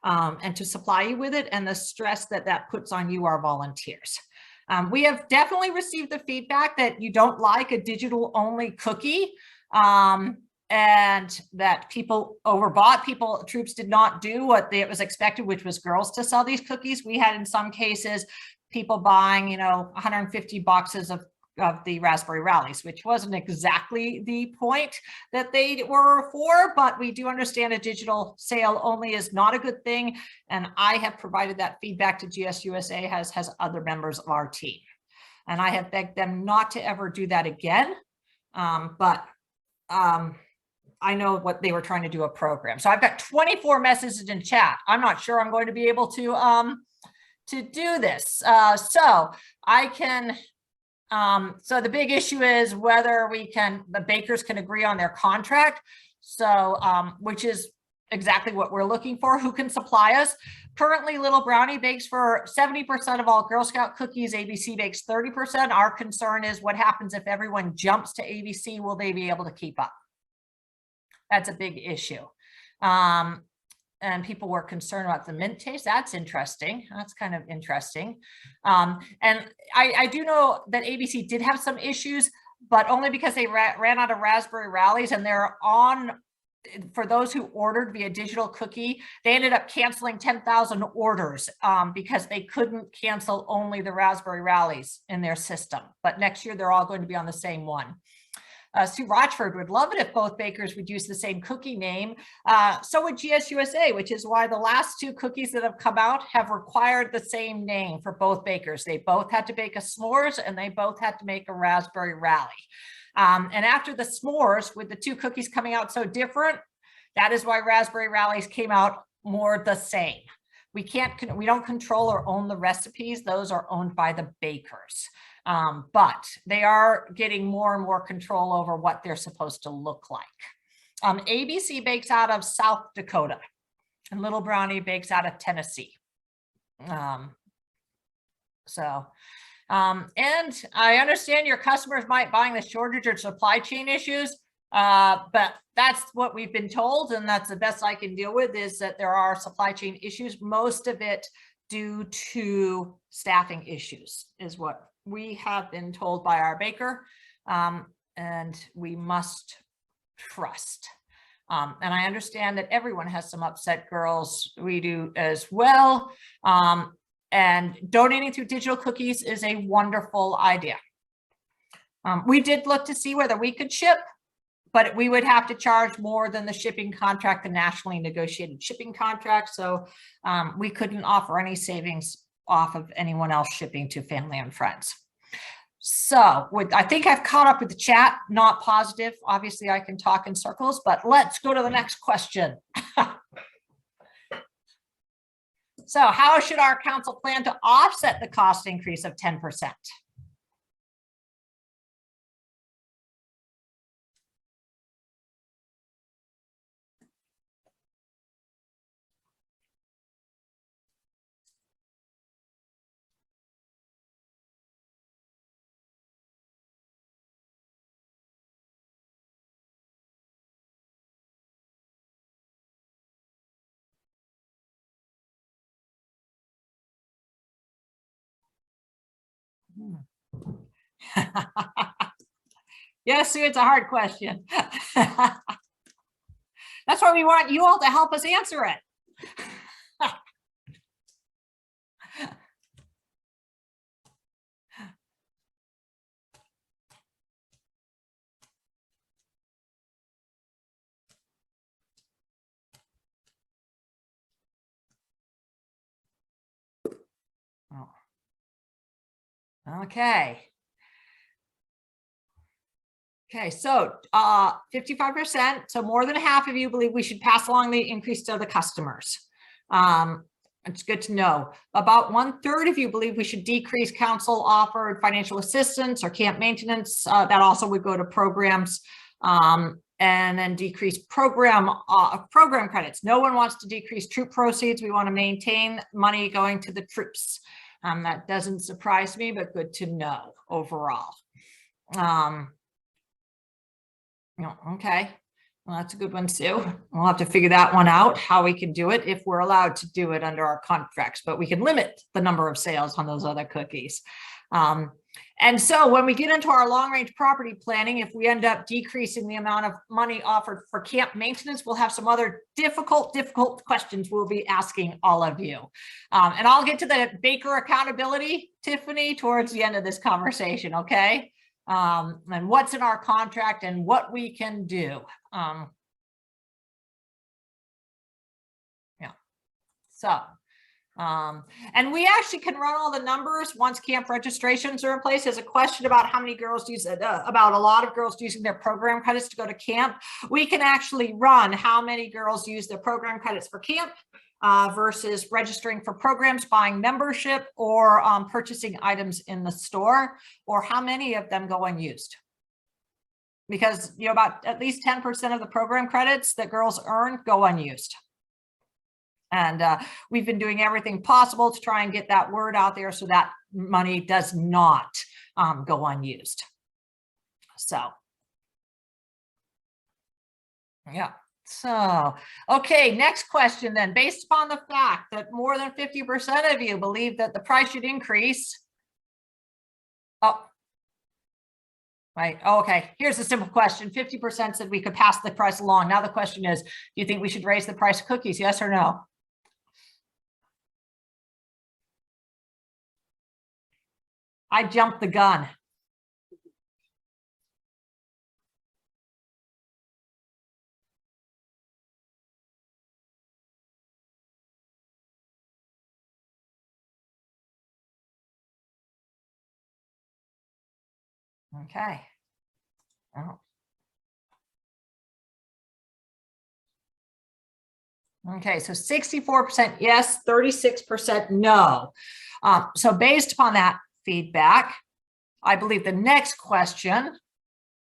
and to supply you with it, and the stress that that puts on you, our volunteers. We have definitely received the feedback that you don't like a digital only cookie, and that people overbought. Troops did not do what it was expected, which was girls to sell these cookies. We had in some cases people buying, 150 boxes of the Raspberry Rallies, which wasn't exactly the point that they were for, but we do understand a digital sale only is not a good thing. And I have provided that feedback to GSUSA, has other members of our team. And I have begged them not to ever do that again. I know what they were trying to do a program. So I've got 24 messages in chat. I'm not sure I'm going to be able to do this. So I can, so the big issue is whether the bakers can agree on their contract. So, which is exactly what we're looking for. Who can supply us? Currently, Little Brownie bakes for 70% of all Girl Scout cookies. ABC bakes 30%. Our concern is what happens if everyone jumps to ABC, will they be able to keep up? That's a big issue. And people were concerned about the mint taste. That's interesting. That's kind of interesting. And I do know that ABC did have some issues, but only because they ran out of Raspberry Rallies, and they're on, for those who ordered via digital cookie, they ended up canceling 10,000 orders because they couldn't cancel only the Raspberry Rallies in their system. But next year, they're all going to be on the same one. Sue Rochford would love it if both bakers would use the same cookie name. So would GSUSA, which is why the last 2 cookies that have come out have required the same name for both bakers. They both had to bake a s'mores, and they both had to make a Raspberry Rally. And after the s'mores, with the 2 cookies coming out so different, that is why Raspberry Rallies came out more the same. We don't control or own the recipes. Those are owned by the bakers. But they are getting more and more control over what they're supposed to look like. ABC bakes out of South Dakota, and Little Brownie bakes out of Tennessee. And I understand your customers might buying the shortage or supply chain issues, but that's what we've been told, and that's the best I can deal with, is that there are supply chain issues, most of it due to staffing issues, is what we have been told by our baker, and we must trust. And I understand that everyone has some upset girls. We do as well. And donating through digital cookies is a wonderful idea. We did look to see whether we could ship, but we would have to charge more than the shipping contract, the nationally negotiated shipping contract. So we couldn't offer any savings off of anyone else shipping to family and friends. So I think I've caught up with the chat, not positive. Obviously I can talk in circles, but let's go to the next question. So how should our council plan to offset the cost increase of 10%? Yes, Sue, it's a hard question. That's why we want you all to help us answer it. Okay. Okay, so 55%, so more than half of you believe we should pass along the increase to the customers. It's good to know. About 1/3 of you believe we should decrease council offered financial assistance or camp maintenance. That also would go to programs, and then decrease program credits. No one wants to decrease troop proceeds. We want to maintain money going to the troops. That doesn't surprise me, but good to know overall. Okay. Well, that's a good one, Sue. We'll have to figure that one out, how we can do it if we're allowed to do it under our contracts, but we can limit the number of sales on those other cookies. And so when we get into our long-range property planning, if we end up decreasing the amount of money offered for camp maintenance, we'll have some other difficult questions we'll be asking all of you. And I'll get to the Baker accountability, Tiffany, towards the end of this conversation, okay? And what's in our contract and what we can do. Yeah. So, and we actually can run all the numbers once camp registrations are in place. There's a question about how many girls use it, about a lot of girls using their program credits to go to camp. We can actually run how many girls use their program credits for camp versus registering for programs, buying membership, or purchasing items in the store, or how many of them go unused. Because, you know, about at least 10% of the program credits that girls earn go unused. And we've been doing everything possible to try and get that word out there so that money does not go unused. So, yeah. So, okay, next question then. Based upon the fact that more than 50% of you believe that the price should increase. Oh, right. Oh, okay. Here's a simple question. 50% said we could pass the price along. Now the question is, do you think we should raise the price of cookies? Yes or no? I jumped the gun. Okay. Oh. Okay, so 64% yes, 36% no. So based upon that feedback, I believe the next question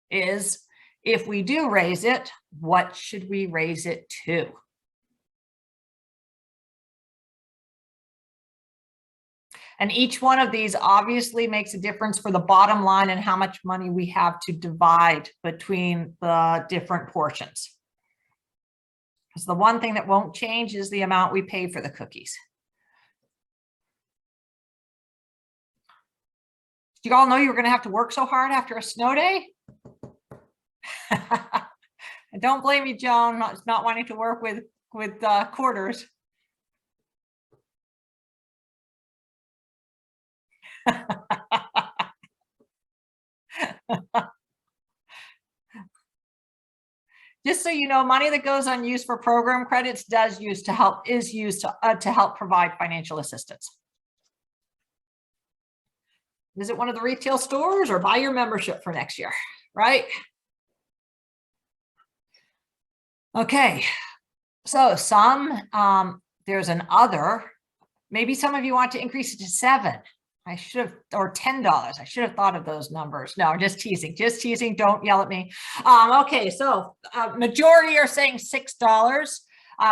is, if we do raise it, what should we raise it to? And each one of these obviously makes a difference for the bottom line and how much money we have to divide between the different portions. Because the one thing that won't change is the amount we pay for the cookies. Do you all know you were going to have to work so hard after a snow day? Don't blame me, Joan, not wanting to work with quarters. Just so you know, money that goes unused for program credits is used to help provide financial assistance. Visit one of the retail stores or buy your membership for next year, right? Okay, so there's an other. Maybe some of you want to increase it to $7. I should have, or $10. I should have thought of those numbers. No, just teasing. Don't yell at me. Okay, so majority are saying $6.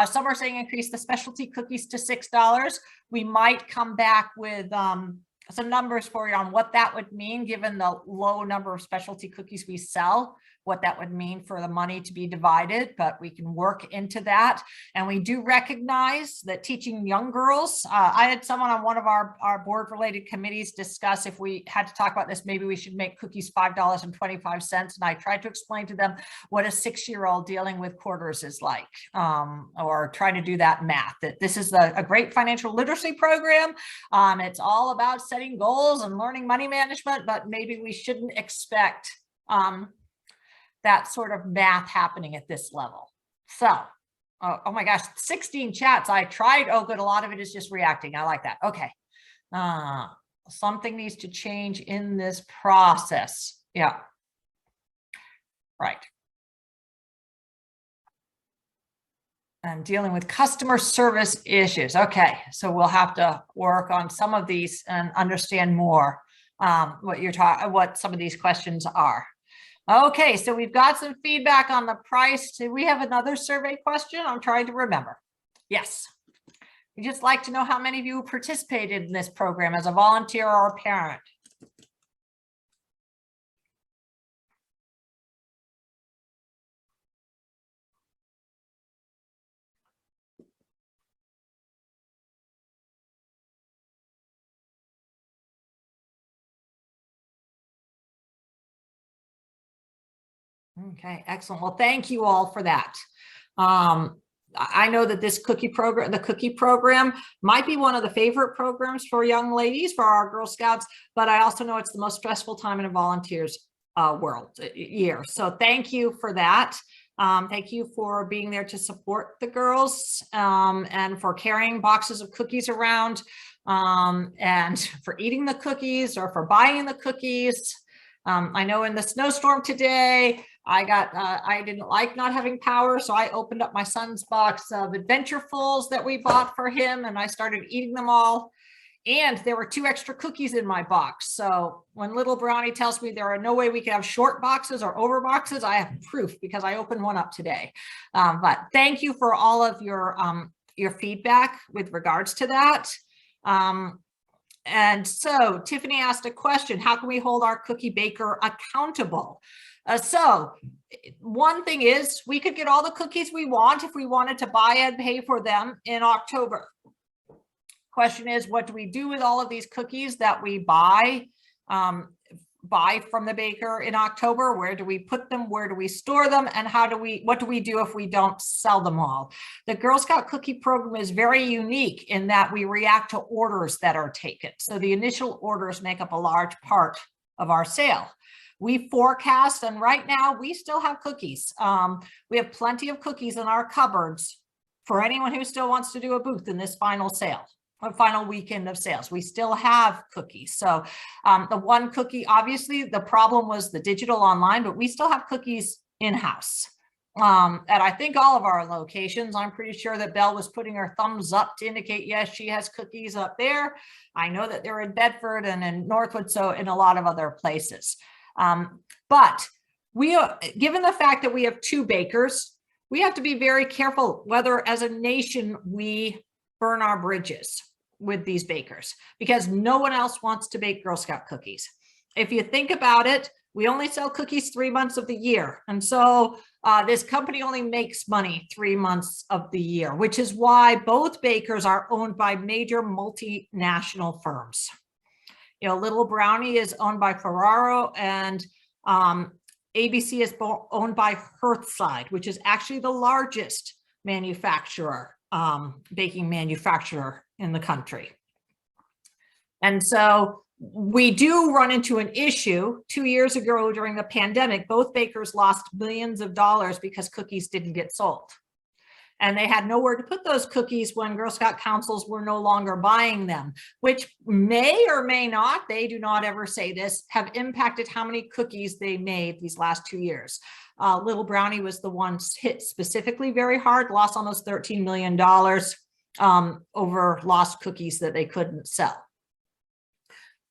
Some are saying increase the specialty cookies to $6. We might come back with some numbers for you on what that would mean, given the low number of specialty cookies we sell, what that would mean for the money to be divided, but we can work into that. And we do recognize that teaching young girls, I had someone on one of our board related committees discuss if we had to talk about this, maybe we should make cookies $5.25. And I tried to explain to them what a 6-year-old dealing with quarters is like, or trying to do that math, that this is a great financial literacy program. It's all about setting goals and learning money management, but maybe we shouldn't expect that sort of math happening at this level. So, oh my gosh, 16 chats. I tried. Oh, good. A lot of it is just reacting. I like that. Okay. Something needs to change in this process. Yeah. Right. And dealing with customer service issues. Okay, so we'll have to work on some of these and understand more what some of these questions are. Okay, so we've got some feedback on the price. Do we have another survey question? I'm trying to remember. Yes. We'd just like to know how many of you participated in this program as a volunteer or a parent. Okay, excellent. Well, thank you all for that. I know that this cookie program, the cookie program, might be one of the favorite programs for young ladies, for our Girl Scouts, but I also know it's the most stressful time in a volunteer's year. So thank you for that. Thank you for being there to support the girls and for carrying boxes of cookies around and for eating the cookies or for buying the cookies. I know in the snowstorm today, I didn't like not having power, so I opened up my son's box of Adventurefuls that we bought for him, and I started eating them all. And there were 2 extra cookies in my box. So when little Brownie tells me there are no way we can have short boxes or over boxes, I have proof because I opened one up today. But thank you for all of your feedback with regards to that. And so Tiffany asked a question: how can we hold our cookie baker accountable? So one thing is, we could get all the cookies we want if we wanted to buy and pay for them in October. Question is, what do we do with all of these cookies that we buy from the baker in October? Where do we put them? Where do we store them? And what do we do if we don't sell them all? The Girl Scout cookie program is very unique in that we react to orders that are taken. So the initial orders make up a large part of our sale. We forecast, and right now we still have cookies. We have plenty of cookies in our cupboards for anyone who still wants to do a booth in this final sale. A final weekend of sales. We still have cookies. So the one cookie, obviously the problem was the digital online, but we still have cookies in-house. At I think all of our locations. I'm pretty sure that Belle was putting her thumbs up to indicate, yes, she has cookies up there. I know that they're in Bedford and in Northwood, so in a lot of other places. But given the fact that we have 2 bakers, we have to be very careful whether as a nation we burn our bridges with these bakers, because no one else wants to bake Girl Scout cookies. If you think about it, we only sell cookies 3 months of the year. And so this company only makes money 3 months of the year, which is why both bakers are owned by major multinational firms. You know, Little Brownie is owned by Ferraro, and ABC is owned by Hearthside, which is actually the largest manufacturer, baking manufacturer in the country. And so we do run into an issue. 2 years ago during the pandemic, both bakers lost millions of dollars because cookies didn't get sold. And they had nowhere to put those cookies when Girl Scout councils were no longer buying them, which may or may not, they do not ever say this, have impacted how many cookies they made these last 2 years. Little Brownie was the one hit specifically very hard, lost almost $13 million over lost cookies that they couldn't sell.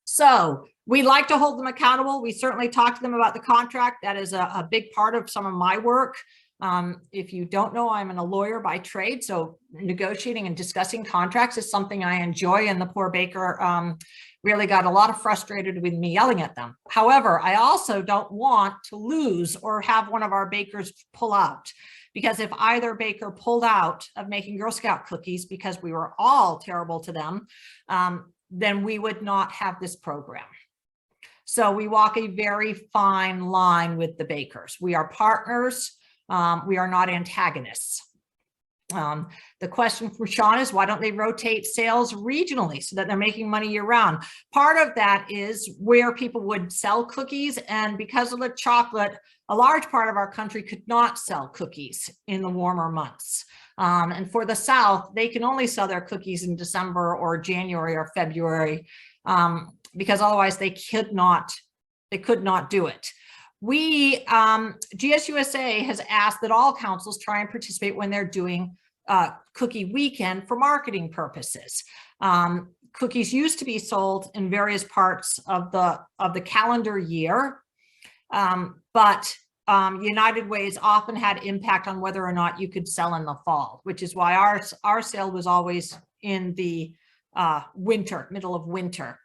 So we like to hold them accountable. We certainly talk to them about the contract. That is a big part of some of my work. If you don't know, I'm a lawyer by trade, so negotiating and discussing contracts is something I enjoy, and the poor baker really got a lot frustrated with me yelling at them. However, I also don't want to lose or have one of our bakers pull out, because if either baker pulled out of making Girl Scout cookies because we were all terrible to them, then we would not have this program. So we walk a very fine line with the bakers. We are partners. We are not antagonists. The question from Sean is, why don't they rotate sales regionally so that they're making money year round? Part of that is where people would sell cookies, and because of the chocolate, a large part of our country could not sell cookies in the warmer months. And for the South, they can only sell their cookies in December or January or February, because otherwise they could not do it. GSUSA has asked that all councils try and participate when they're doing cookie weekend for marketing purposes. Cookies used to be sold in various parts of the calendar year, but United Ways often had impact on whether or not you could sell in the fall, which is why our sale was always in the middle of winter.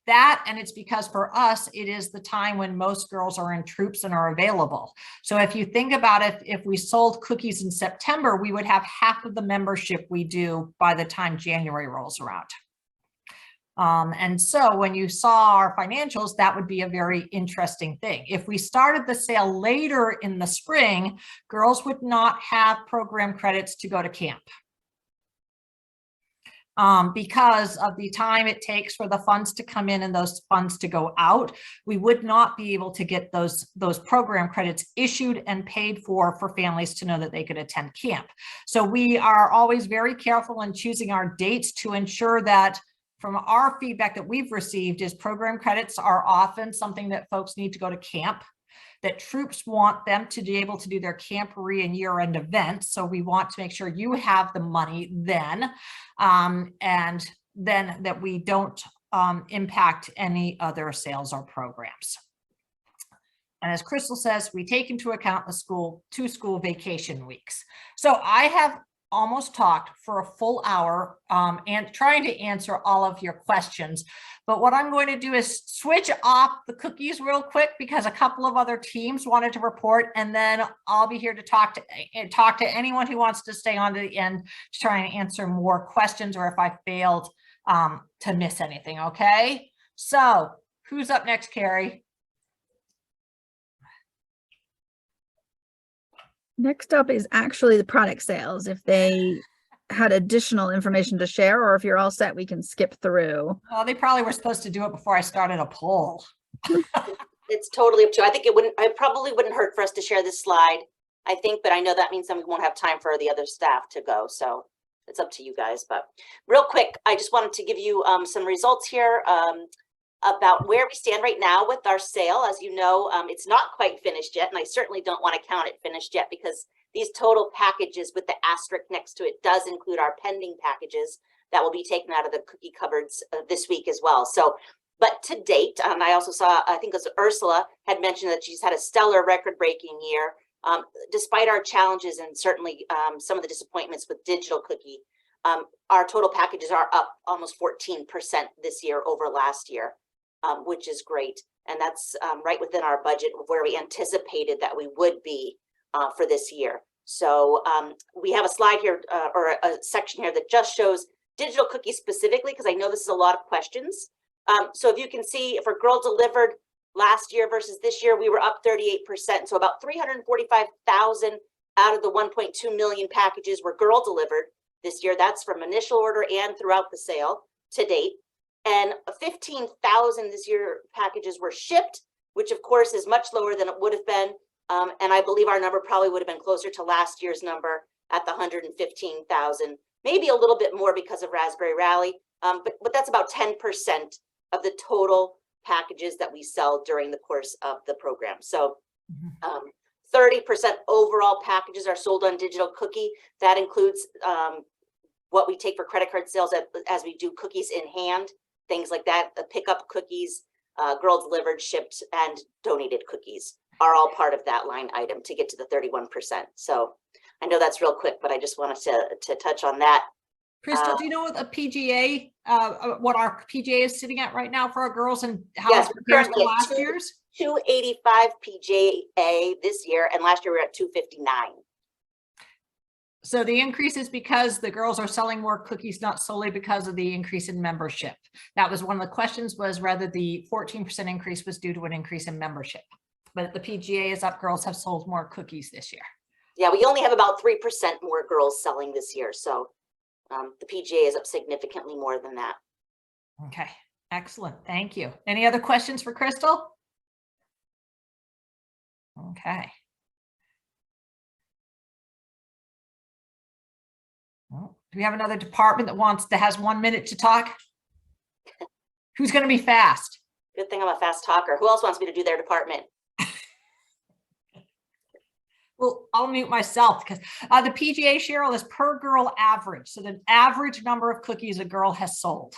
That, and it's because for us, it is the time when most girls are in troops and are available. So if you think about it, if we sold cookies in September, we would have half of the membership we do by the time January rolls around. And so when you saw our financials, that would be a very interesting thing. If we started the sale later in the spring, girls would not have program credits to go to camp. Because of the time it takes for the funds to come in and those funds to go out, we would not be able to get those program credits issued and paid for families to know that they could attend camp. So we are always very careful in choosing our dates to ensure that, from our feedback that we've received, is program credits are often something that folks need to go to camp, that troops want them to be able to do their camporee and year-end events. So we want to make sure you have the money then, and then that we don't impact any other sales or programs. And as Crystal says, we take into account the two school vacation weeks. So I have almost talked for a full hour and trying to answer all of your questions. But what I'm going to do is switch off the cookies real quick because a couple of other teams wanted to report, and then I'll be here to talk to anyone who wants to stay on to the end to try and answer more questions, or if I failed to miss anything. Okay, so who's up next, Carrie? Next up is actually the product sales. If they had additional information to share, or if you're all set, we can skip through. Well, they probably were supposed to do it before I started a poll. It's totally up to you. I think it probably wouldn't hurt for us to share this slide, I think, but I know that means then we won't have time for the other staff to go. So it's up to you guys. But real quick, I just wanted to give you some results here about where we stand right now with our sale. As you know, it's not quite finished yet, and I certainly don't want to count it finished yet, because these total packages with the asterisk next to it does include our pending packages that will be taken out of the cookie cupboards this week as well. So, but to date, I also saw, I think it was Ursula had mentioned that she's had a stellar record-breaking year, despite our challenges and certainly some of the disappointments with digital cookie. Our total packages are up almost 14% this year over last year. Which is great. And that's right within our budget of where we anticipated that we would be for this year. So we have a slide here or a section here that just shows digital cookies specifically, because I know this is a lot of questions. So if you can see, for Girl Delivered last year versus this year, we were up 38%. So about 345,000 out of the 1.2 million packages were Girl Delivered this year. That's from initial order and throughout the sale to date. And 15,000 this year packages were shipped, which of course is much lower than it would have been. And I believe our number probably would have been closer to last year's number at the 115,000, maybe a little bit more because of Raspberry Rally. But that's about 10% of the total packages that we sell during the course of the program. So 30% overall packages are sold on digital cookie. That includes what we take for credit card sales as we do cookies in hand. Things like that, the pickup cookies, Girl Delivered, shipped, and donated cookies are all part of that line item to get to the 31%. So I know that's real quick, but I just wanted to touch on that. Crystal, do you know what a PGA, what our PGA is sitting at right now for our girls, and how it compares to last year's? 285 PGA this year, and last year we were at 259. So the increase is because the girls are selling more cookies, not solely because of the increase in membership. That was one of the questions, was whether the 14% increase was due to an increase in membership. But the PGA is up, girls have sold more cookies this year. Yeah, we only have about 3% more girls selling this year. So the PGA is up significantly more than that. Okay, excellent. Thank you. Any other questions for Crystal? Okay. Well, do we have another department that has 1 minute to talk? Who's going to be fast? Good thing I'm a fast talker. Who else wants me to do their department? Well, I'll mute myself because the PGA, Cheryl, is per girl average. So the average number of cookies a girl has sold.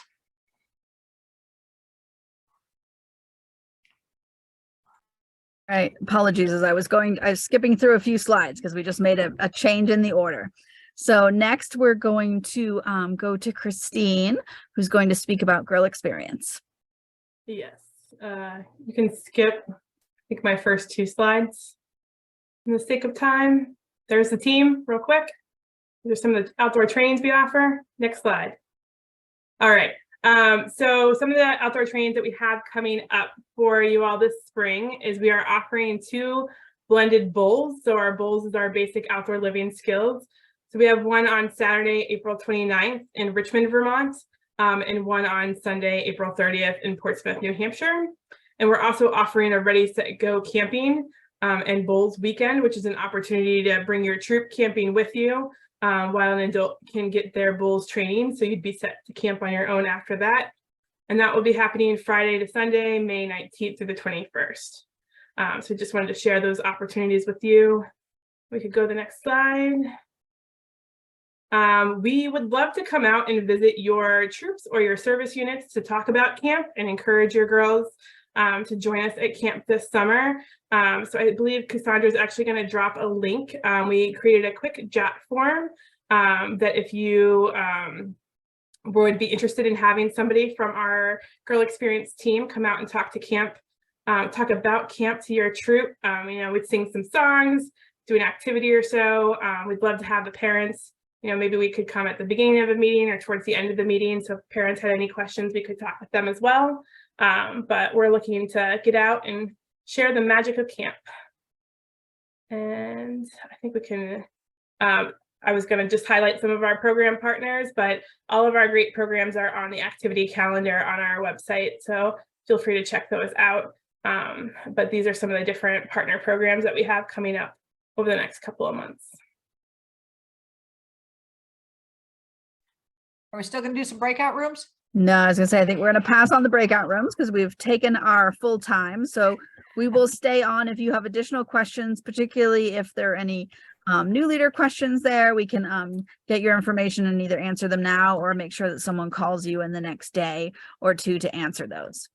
Right. Apologies as I was skipping through a few slides because we just made a change in the order. So next we're going to go to Christine, who's going to speak about Girl Experience. Yes, you can skip, I think, my first 2 slides. In the sake of time, there's the team real quick. There's some of the outdoor trainings we offer. Next slide. All right. So some of the outdoor trainings that we have coming up for you all this spring is we are offering 2 blended bowls. So our bowls is our basic outdoor living skills. So we have one on Saturday, April 29th in Richmond, Vermont, and one on Sunday, April 30th in Portsmouth, New Hampshire. And we're also offering a Ready, Set, Go camping and bowls weekend, which is an opportunity to bring your troop camping with you while an adult can get their bowls training. So you'd be set to camp on your own after that. And that will be happening Friday to Sunday, May 19th through the 21st. So just wanted to share those opportunities with you. We could go to the next slide. We would love to come out and visit your troops or your service units to talk about camp and encourage your girls to join us at camp this summer. So I believe Cassandra is actually going to drop a link. We created a quick chat form that if you would be interested in having somebody from our Girl Experience team come out and talk to camp, talk about camp to your troop. We'd sing some songs, do an activity or so. We'd love to have the parents. Maybe we could come at the beginning of a meeting or towards the end of the meeting. So if parents had any questions, we could talk with them as well. But we're looking to get out and share the magic of camp. And I think we can, I was going to just highlight some of our program partners, but all of our great programs are on the activity calendar on our website. So feel free to check those out. But these are some of the different partner programs that we have coming up over the next couple of months. Are we still going to do some breakout rooms? No, I was gonna say, I think we're gonna pass on the breakout rooms because we've taken our full time. So we will stay on if you have additional questions, particularly if there are any new leader questions there, we can get your information and either answer them now or make sure that someone calls you in the next day or 2 to answer those.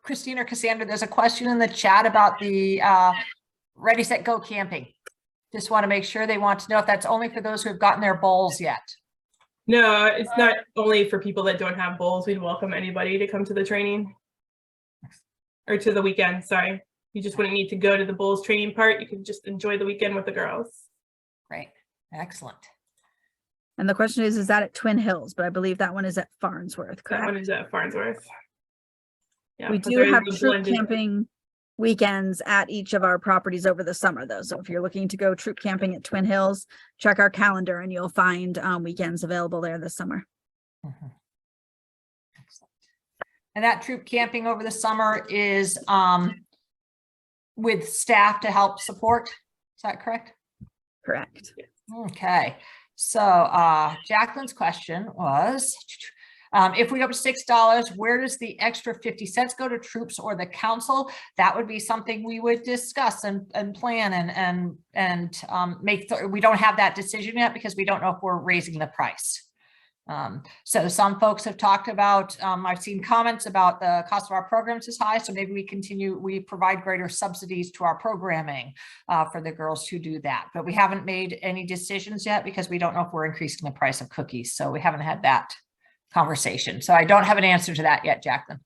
Christine or Cassandra, there's a question in the chat about the Ready, Set, Go camping. Just want to make sure they want to know if that's only for those who have gotten their bowls yet. No, it's not only for people that don't have bowls. We'd welcome anybody to come to the training or to the weekend. Sorry. You just wouldn't need to go to the bowls training part. You could just enjoy the weekend with the girls. Great. Excellent. And the question is that at Twin Hills? But I believe that one is at Farnsworth, correct? That one is at Farnsworth. Yeah, We but do there is have a troop blended- camping weekends at each of our properties over the summer though. So if you're looking to go troop camping at Twin Hills, check our calendar and you'll find weekends available there this summer. Excellent. And that troop camping over the summer is with staff to help support. Is that correct? Correct. Okay. So Jacqueline's question was, if we go up to $6, where does the extra 50 cents go to troops or the council? That would be something we would discuss and plan and make. We don't have that decision yet because we don't know if we're raising the price. So some folks have talked about, I've seen comments about the cost of our programs is high. So maybe we provide greater subsidies to our programming for the girls who do that. But we haven't made any decisions yet because we don't know if we're increasing the price of cookies. So we haven't had that conversation. So I don't have an answer to that yet, Jacqueline.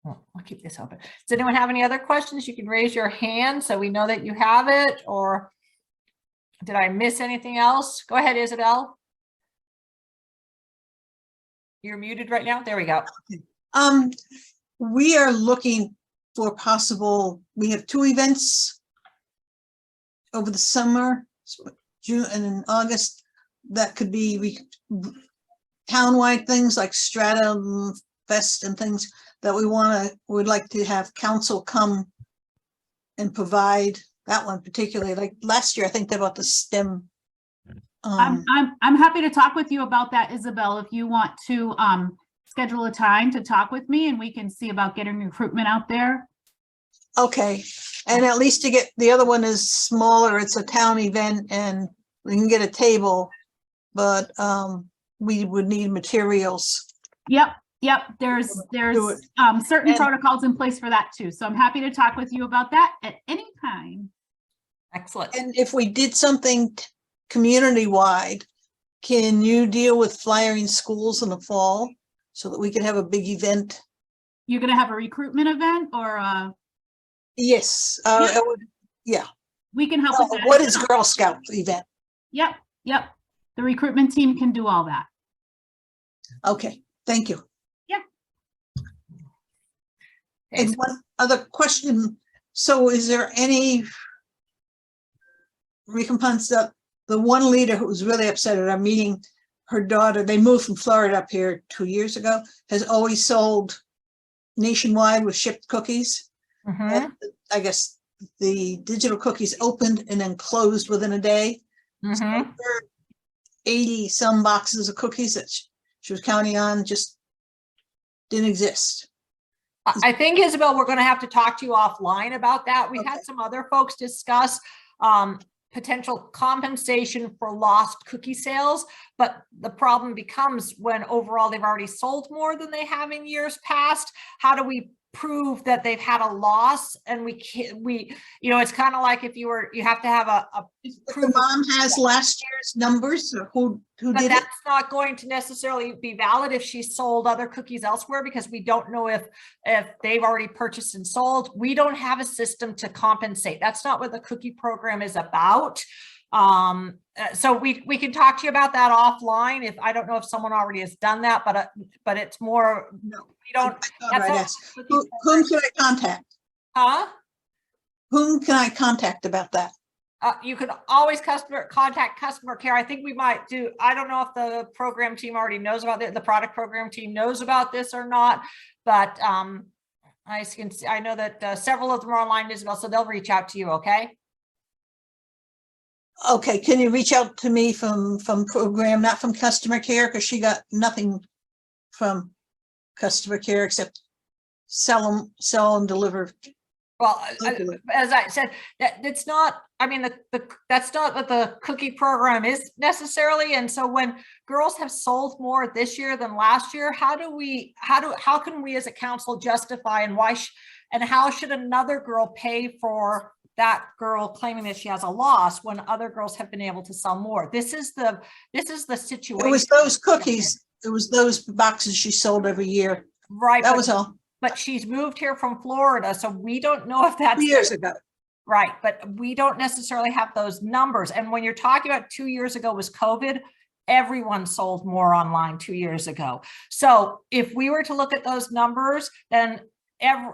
Well, I'll keep this open. Does anyone have any other questions? You can raise your hand so we know that you have it, or did I miss anything else? Go ahead, Isabel. You're muted right now. There we go. We are looking for we have 2 events over the summer, June and in August, that could be townwide things like Stratum Fest and things that we'd like to have council come and provide. That one particularly, like last year, I think they bought the STEM. I'm happy to talk with you about that, Isabel, if you want to schedule a time to talk with me and we can see about getting recruitment out there. Okay, and at least to get, the other one is smaller, it's a town event and we can get a table, but we would need materials. Yep, there's Do it. certain And- protocols in place for that too. So I'm happy to talk with you about that at any time. Excellent. And if we did something community-wide, can you deal with flyering schools in the fall so that we could have a big event? You're gonna have a recruitment event or Yes, Yeah. I would- yeah. we can help with that. What is Girl Scout event? Yep. The recruitment team can do all that. Okay, thank you. Okay, And one other question, so is there any recompense that the one leader who was really upset at our meeting, her daughter, they moved from Florida up here 2 years ago, has always sold nationwide with shipped cookies. Mhm. And I guess the digital cookies opened and then closed within a day. Mhm. Her 80 some boxes of cookies that she was counting on just didn't exist. I think, Isabel, we're going to have to talk to you offline about that. We Okay. had some other folks discuss potential compensation for lost cookie sales, but the problem becomes when overall they've already sold more than they have in years past. How do we prove that they've had a loss? And we can't, it's kind of like if you have to have a If the mom has last year's numbers, or who but did it? that's not going to necessarily be valid if she sold other cookies elsewhere, because we don't know if they've already purchased and sold. We don't have a system to compensate. That's not what the cookie program is about. So we can talk to you about that offline. If I don't know if someone already has done that, but it's more, No. we don't. I thought that's I'd not ask. what the cookie Whom program- can I contact? Huh? Whom can I contact about that? You could always contact customer care. I think we might do, I don't know if the program team already knows about it, the product program team knows about this or not, but I know that several of them are online, Isabel, so they'll reach out to you, okay? Okay, can you reach out to me from program, not from customer care, because she got nothing from customer care except sell and deliver. Well, locally. as I said, that's not, I mean, that's not what the cookie program is necessarily. And so when girls have sold more this year than last year, how can we as a council justify, and and how should another girl pay for that girl claiming that she has a loss when other girls have been able to sell more? This is the situation. It was those cookies, it was those boxes she sold every year. Right. That was all. But she's moved here from Florida, so we don't know if that's 2 years ago. right. But we don't necessarily have those numbers. And when you're talking about 2 years ago was COVID, everyone sold more online 2 years ago. So if we were to look at those numbers, then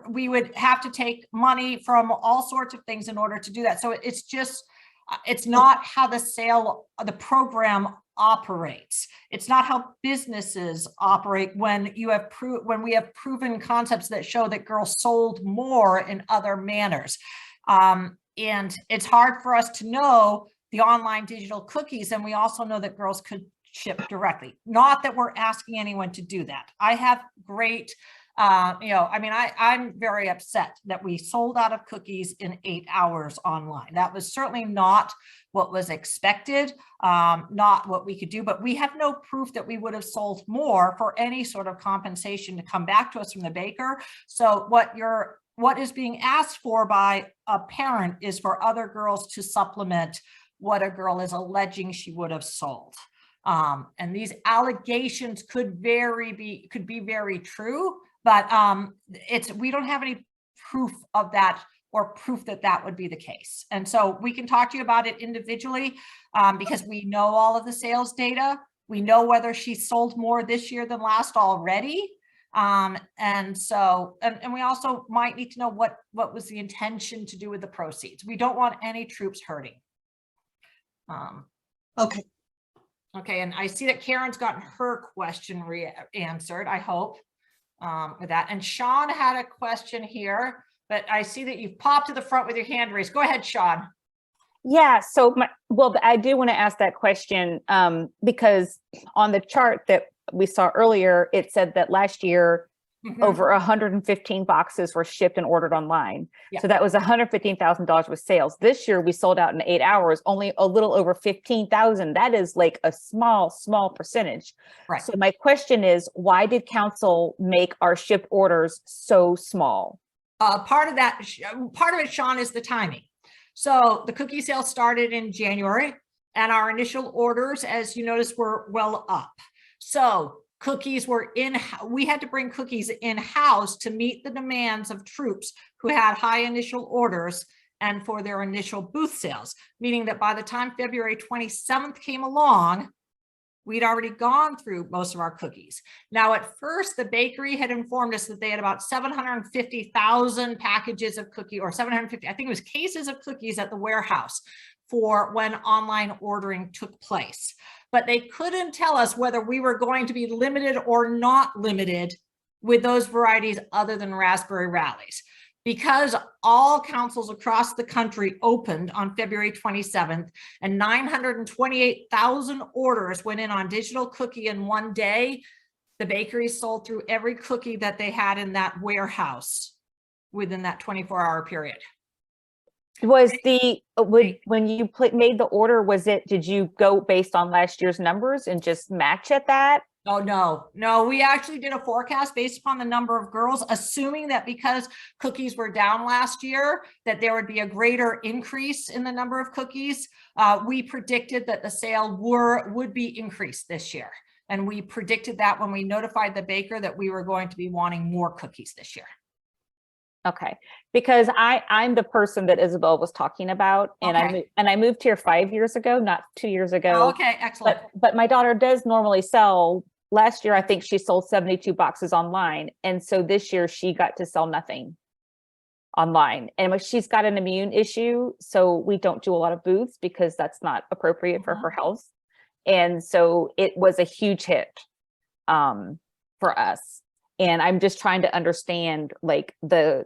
we would have to take money from all sorts of things in order to do that. So it's not how the program operates. It's not how businesses operate when we have proven concepts that show that girls sold more in other manners. And it's hard for us to know the online digital cookies. And we also know that girls could ship directly. Not that we're asking anyone to do that. I have great, I'm very upset that we sold out of cookies in 8 hours online. That was certainly not what was expected, not what we could do, but we have no proof that we would have sold more for any sort of compensation to come back to us from the baker. So what is being asked for by a parent is for other girls to supplement what a girl is alleging she would have sold. And these allegations could be very true, but we don't have any proof of that or proof that that would be the case. And so we can talk to you about it individually because we know all of the sales data. We know whether she sold more this year than last already. And we also might need to know what was the intention to do with the proceeds. We don't want any troops hurting. Okay. Okay, and I see that Karen's gotten her question answered, I hope, with that. And Sean had a question here, but I see that you've popped to the front with your hand raised. Go ahead, Sean. Yeah, so I do want to ask that question because on the chart that we saw earlier, it said that last year Mhm. over 115 boxes were shipped and ordered online. Yeah. So that was $115,000 with sales. This year we sold out in 8 hours, only a little over 15,000. That is like a small percentage. Right. So my question is, why did council make our shipped orders so small? Part of it, Sean, is the timing. So the cookie sale started in January and our initial orders, as you noticed, were well up. So cookies were we had to bring cookies in-house to meet the demands of troops who had high initial orders and for their initial booth sales, meaning that by the time February 27th came along, we'd already gone through most of our cookies. Now, at first, the bakery had informed us that they had about 750,000 packages of cookie, or 750, I think it was cases of cookies at the warehouse for when online ordering took place. But they couldn't tell us whether we were going to be limited or not limited with those varieties other than raspberry rallies. Because all councils across the country opened on February 27th and 928,000 orders went in on digital cookie in one day, the bakery sold through every cookie that they had in that warehouse within that 24-hour period. Was when you made the order, did you go based on last year's numbers and just match at that? Oh, no, we actually did a forecast based upon the number of girls, assuming that because cookies were down last year, that there would be a greater increase in the number of cookies. We predicted that the sale would be increased this year. And we predicted that when we notified the baker that we were going to be wanting more cookies this year. Okay, because I'm the person that Isabel was talking about, and Okay. I moved here 5 years ago, not 2 years ago. Oh, okay, excellent. But my daughter does normally sell. Last year, I think she sold 72 boxes online, and so this year she got to sell nothing online. And she's got an immune issue, so we don't do a lot of booths because that's not appropriate for her health. And so it was a huge hit for us. And I'm just trying to understand like the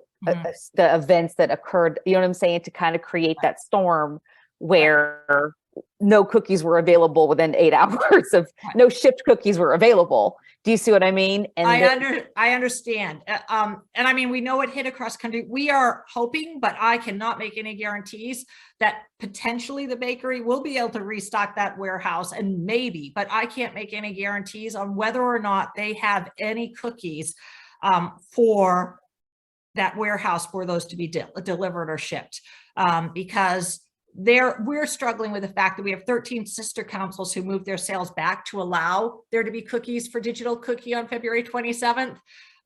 events that occurred, you know what I'm saying, to kind of create that storm where no cookies were available within 8 hours of no shipped cookies were available. Do you see what I mean? And I understand. And I mean, we know it hit across country. We are hoping, but I cannot make any guarantees that potentially the bakery will be able to restock that warehouse, and maybe, but I can't make any guarantees on whether or not they have any cookies for that warehouse for those to be delivered or shipped, because we're struggling with the fact that we have 13 sister councils who moved their sales back to allow there to be cookies for digital cookie on February 27th.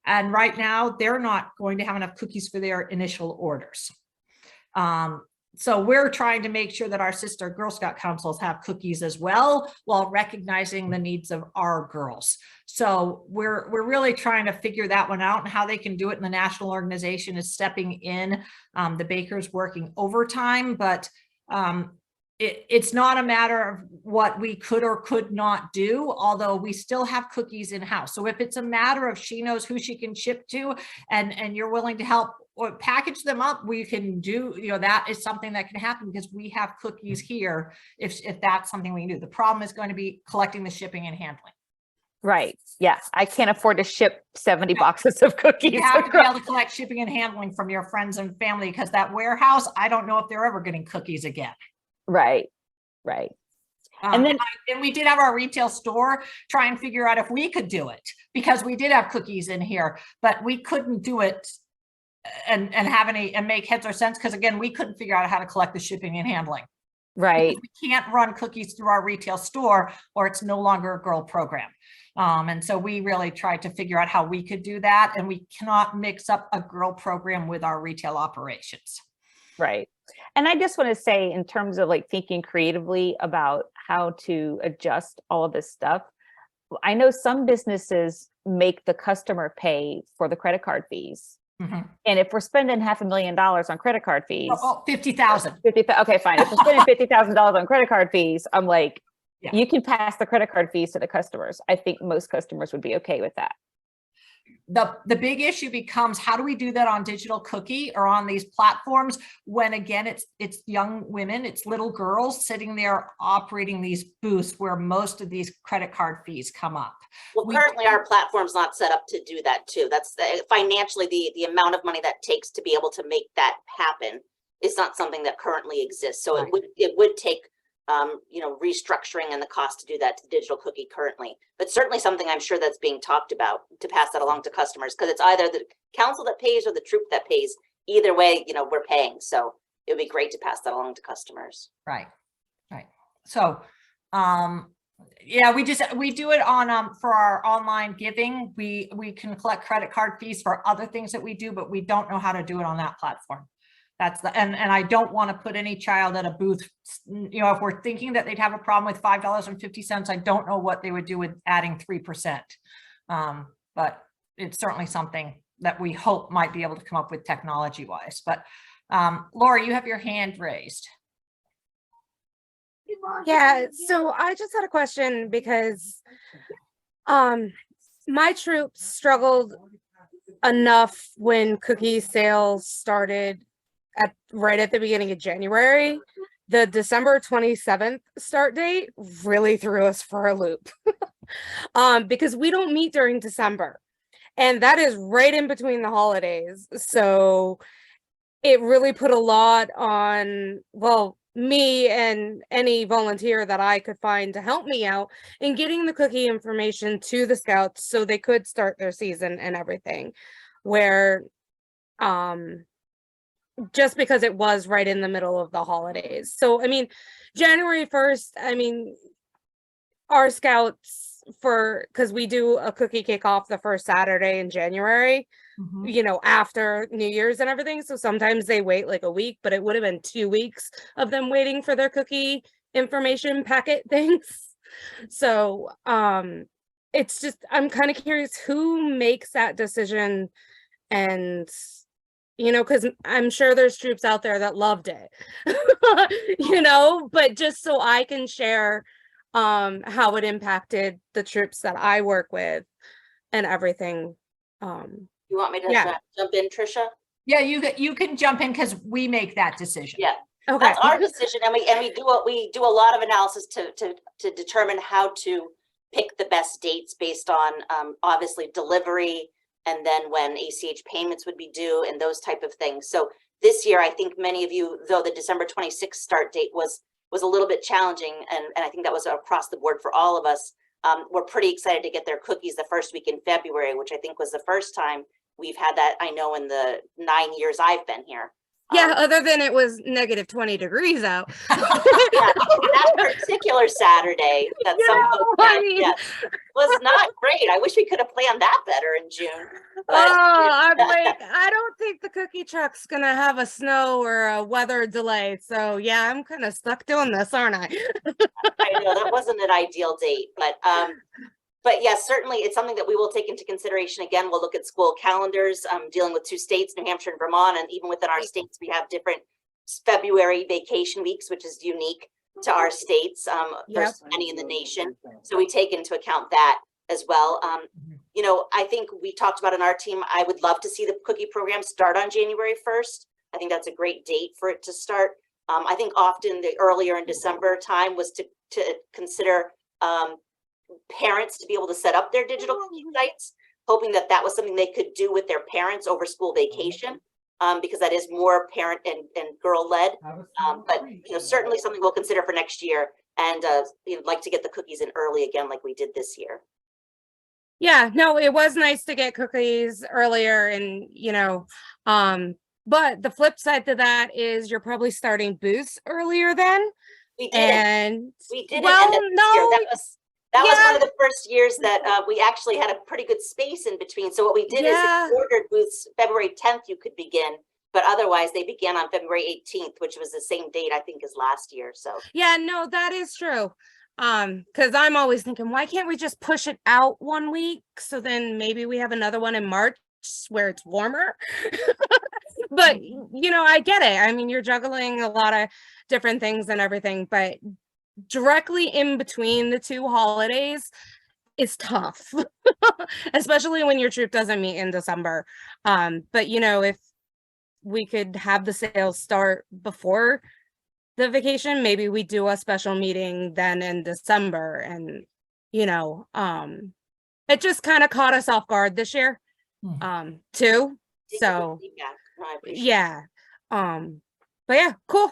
And right now they're not going to have enough cookies for their initial orders. So we're trying to make sure that our sister Girl Scout councils have cookies as well, while recognizing the needs of our girls. So we're really trying to figure that one out, and how they can do it. And the national organization is stepping in. The baker's working overtime, but it's not a matter of what we could or could not do, although we still have cookies in house. So if it's a matter of she knows who she can ship to, and you're willing to help or package them up, we can do, that is something that can happen because we have cookies here. If that's something we can do, the problem is going to be collecting the shipping and handling. right. Yes. I can't afford to ship 70 boxes of cookies. You have to be able to collect shipping and handling from your friends and family, because that warehouse, I don't know if they're ever getting cookies again. Right. And then and we did have our retail store try and figure out if we could do it, because we did have cookies in here, but we couldn't do it and make heads or sense, because again, we couldn't figure out how to collect the shipping and handling. right. Because we can't run cookies through our retail store, or it's no longer a girl program. And so we really tried to figure out how we could do that, and we cannot mix up a girl program with our retail operations. Right. And I just want to say, in terms of like thinking creatively about how to adjust all of this stuff, I know some businesses make the customer pay for the credit card fees. Mhm. And if we're spending $500,000 on credit card fees, Oh, 50,000. okay, fine. If we're spending $50,000 on credit card fees, I'm like, Yeah. you can pass the credit card fees to the customers. I think most customers would be okay with that. the big issue becomes, how do we do that on Digital Cookie or on these platforms when, again, it's young women, it's little girls sitting there operating these booths where most of these credit card fees come up. Well, currently our platform's not set up to do that too. That's financially the amount of money that takes to be able to make that happen is not something that currently exists. So it would take you know, restructuring and the cost to do that to Digital Cookie currently, but certainly something I'm sure that's being talked about to pass that along to customers, because it's either the council that pays or the troop that pays. Either way, you know, we're paying. So it would be great to pass that along to customers. Right. So, yeah, we do it on, for our online giving. We can collect credit card fees for other things that we do, but we don't know how to do it on that platform. That's and I don't want to put any child at a booth, you know, if we're thinking that they'd have a problem with $5.50, I don't know what they would do with adding 3%. But it's certainly something that we hope might be able to come up with technology wise. But Laura, you have your hand raised. Yeah, so I just had a question because my troops struggled enough when cookie sales started right at the beginning of January. The December 27th start date really threw us for a loop because we don't meet during December, and that is right in between the holidays. So it really put a lot on, well, me and any volunteer that I could find to help me out in getting the cookie information to the scouts so they could start their season and everything, where just because it was right in the middle of the holidays. So, I mean, January 1st, I mean, our scouts because we do a cookie kickoff the first Saturday in January, you know, after New Year's and everything. So sometimes they wait like a week, but it would have been 2 weeks of them waiting for their cookie information packet things. So, it's just, I'm kind of curious who makes that decision, and you know, because I'm sure there's troops out there that loved it, you know, but just so I can share how it impacted the troops that I work with and everything. You want me to jump in, Trisha? Yeah, you can jump in because we make that decision. Yeah. Okay. That's our decision, and we do a lot of analysis to determine how to pick the best dates based on obviously delivery, and then when ACH payments would be due and those type of things. So this year, I think many of you, though the December 26th start date was a little bit challenging, and I think that was across the board for all of us. We're pretty excited to get their cookies the first week in February, which I think was the first time we've had that, I know, in the 9 years I've been here. Yeah, other than it was negative 20 degrees out. That particular Saturday that was not great. I wish we could have planned that better in June. But, I'm like, I don't think the cookie truck's gonna have a snow or a weather delay. So yeah, I'm kind of stuck doing this, aren't I? I know that wasn't an ideal date, but yes, certainly it's something that we will take into consideration. Again, we'll look at school calendars, dealing with 2 states, New Hampshire and Vermont, and even within our states, we have different February vacation weeks, which is unique to our states versus any in the nation. So we take into account that as well. You know, I think we talked about in our team, I would love to see the cookie program start on January 1st. I think that's a great date for it to start. I think often the earlier in December time was to consider parents to be able to set up their digital cookie sites, hoping that that was something they could do with their parents over school vacation, because that is more parent and girl led. But you know, certainly something we'll consider for next year, and you'd like to get the cookies in early again, like we did this year. Yeah, no, it was nice to get cookies earlier, and you know, but the flip side to that is you're probably starting booths earlier then. We did. Well, no. That was one of the first years that we actually had a pretty good space in between. So what we did is we ordered booths February 10th you could begin, but otherwise they began on February 18th, which was the same date I think as last year. So yeah, no, that is true. Because I'm always thinking, why can't we just push it out 1 week? So then maybe we have another one in March where it's warmer. But you know, I get it. I mean, you're juggling a lot of different things and everything, but directly in between the 2 holidays, is tough, especially when your troop doesn't meet in December. But you know, if we could have the sales start before the vacation, maybe we do a special meeting then in December. And, you know, it just kind of caught us off guard this year, too. So, Feedback. No, I appreciate it. yeah. But yeah, cool.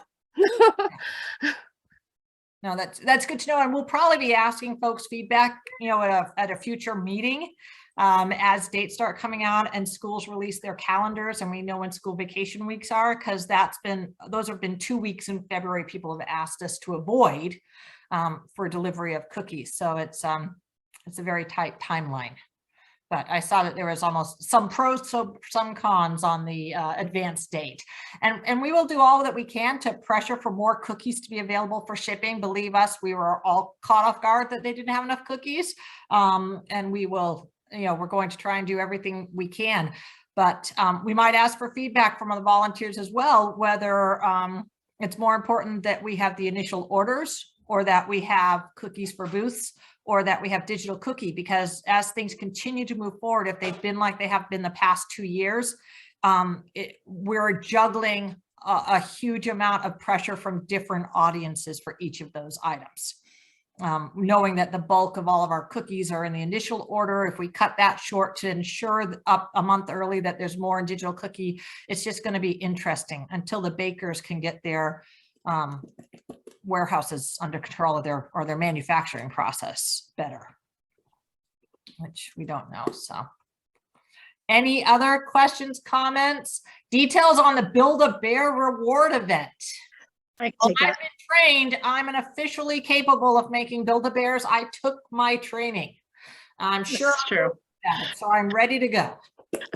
No, that's good to know. And we'll probably be asking folks feedback, you know, at a future meeting as dates start coming out and schools release their calendars and we know when school vacation weeks are, because those have been 2 weeks in February people have asked us to avoid for delivery of cookies. So it's a very tight timeline. But I saw that there was almost some pros, so some cons on the advanced date. And we will do all that we can to pressure for more cookies to be available for shipping. Believe us, we were all caught off guard that they didn't have enough cookies. And we will, you know, we're going to try and do everything we can. But we might ask for feedback from the volunteers as well, whether it's more important that we have the initial orders or that we have cookies for booths, or that we have digital cookie, because as things continue to move forward, if they've been like they have been the past 2 years, we're juggling a huge amount of pressure from different audiences for each of those items. Knowing that the bulk of all of our cookies are in the initial order, if we cut that short to ensure up a month early that there's more in digital cookie, it's just going to be interesting until the bakers can get their warehouses under control of their manufacturing process better, which we don't know. So any other questions, comments, details on the Build-A-Bear reward event? I Well, I've been trained. I'm an officially capable of making Build-A-Bears. I took my training. I'm sure That's true. so I'm ready to go.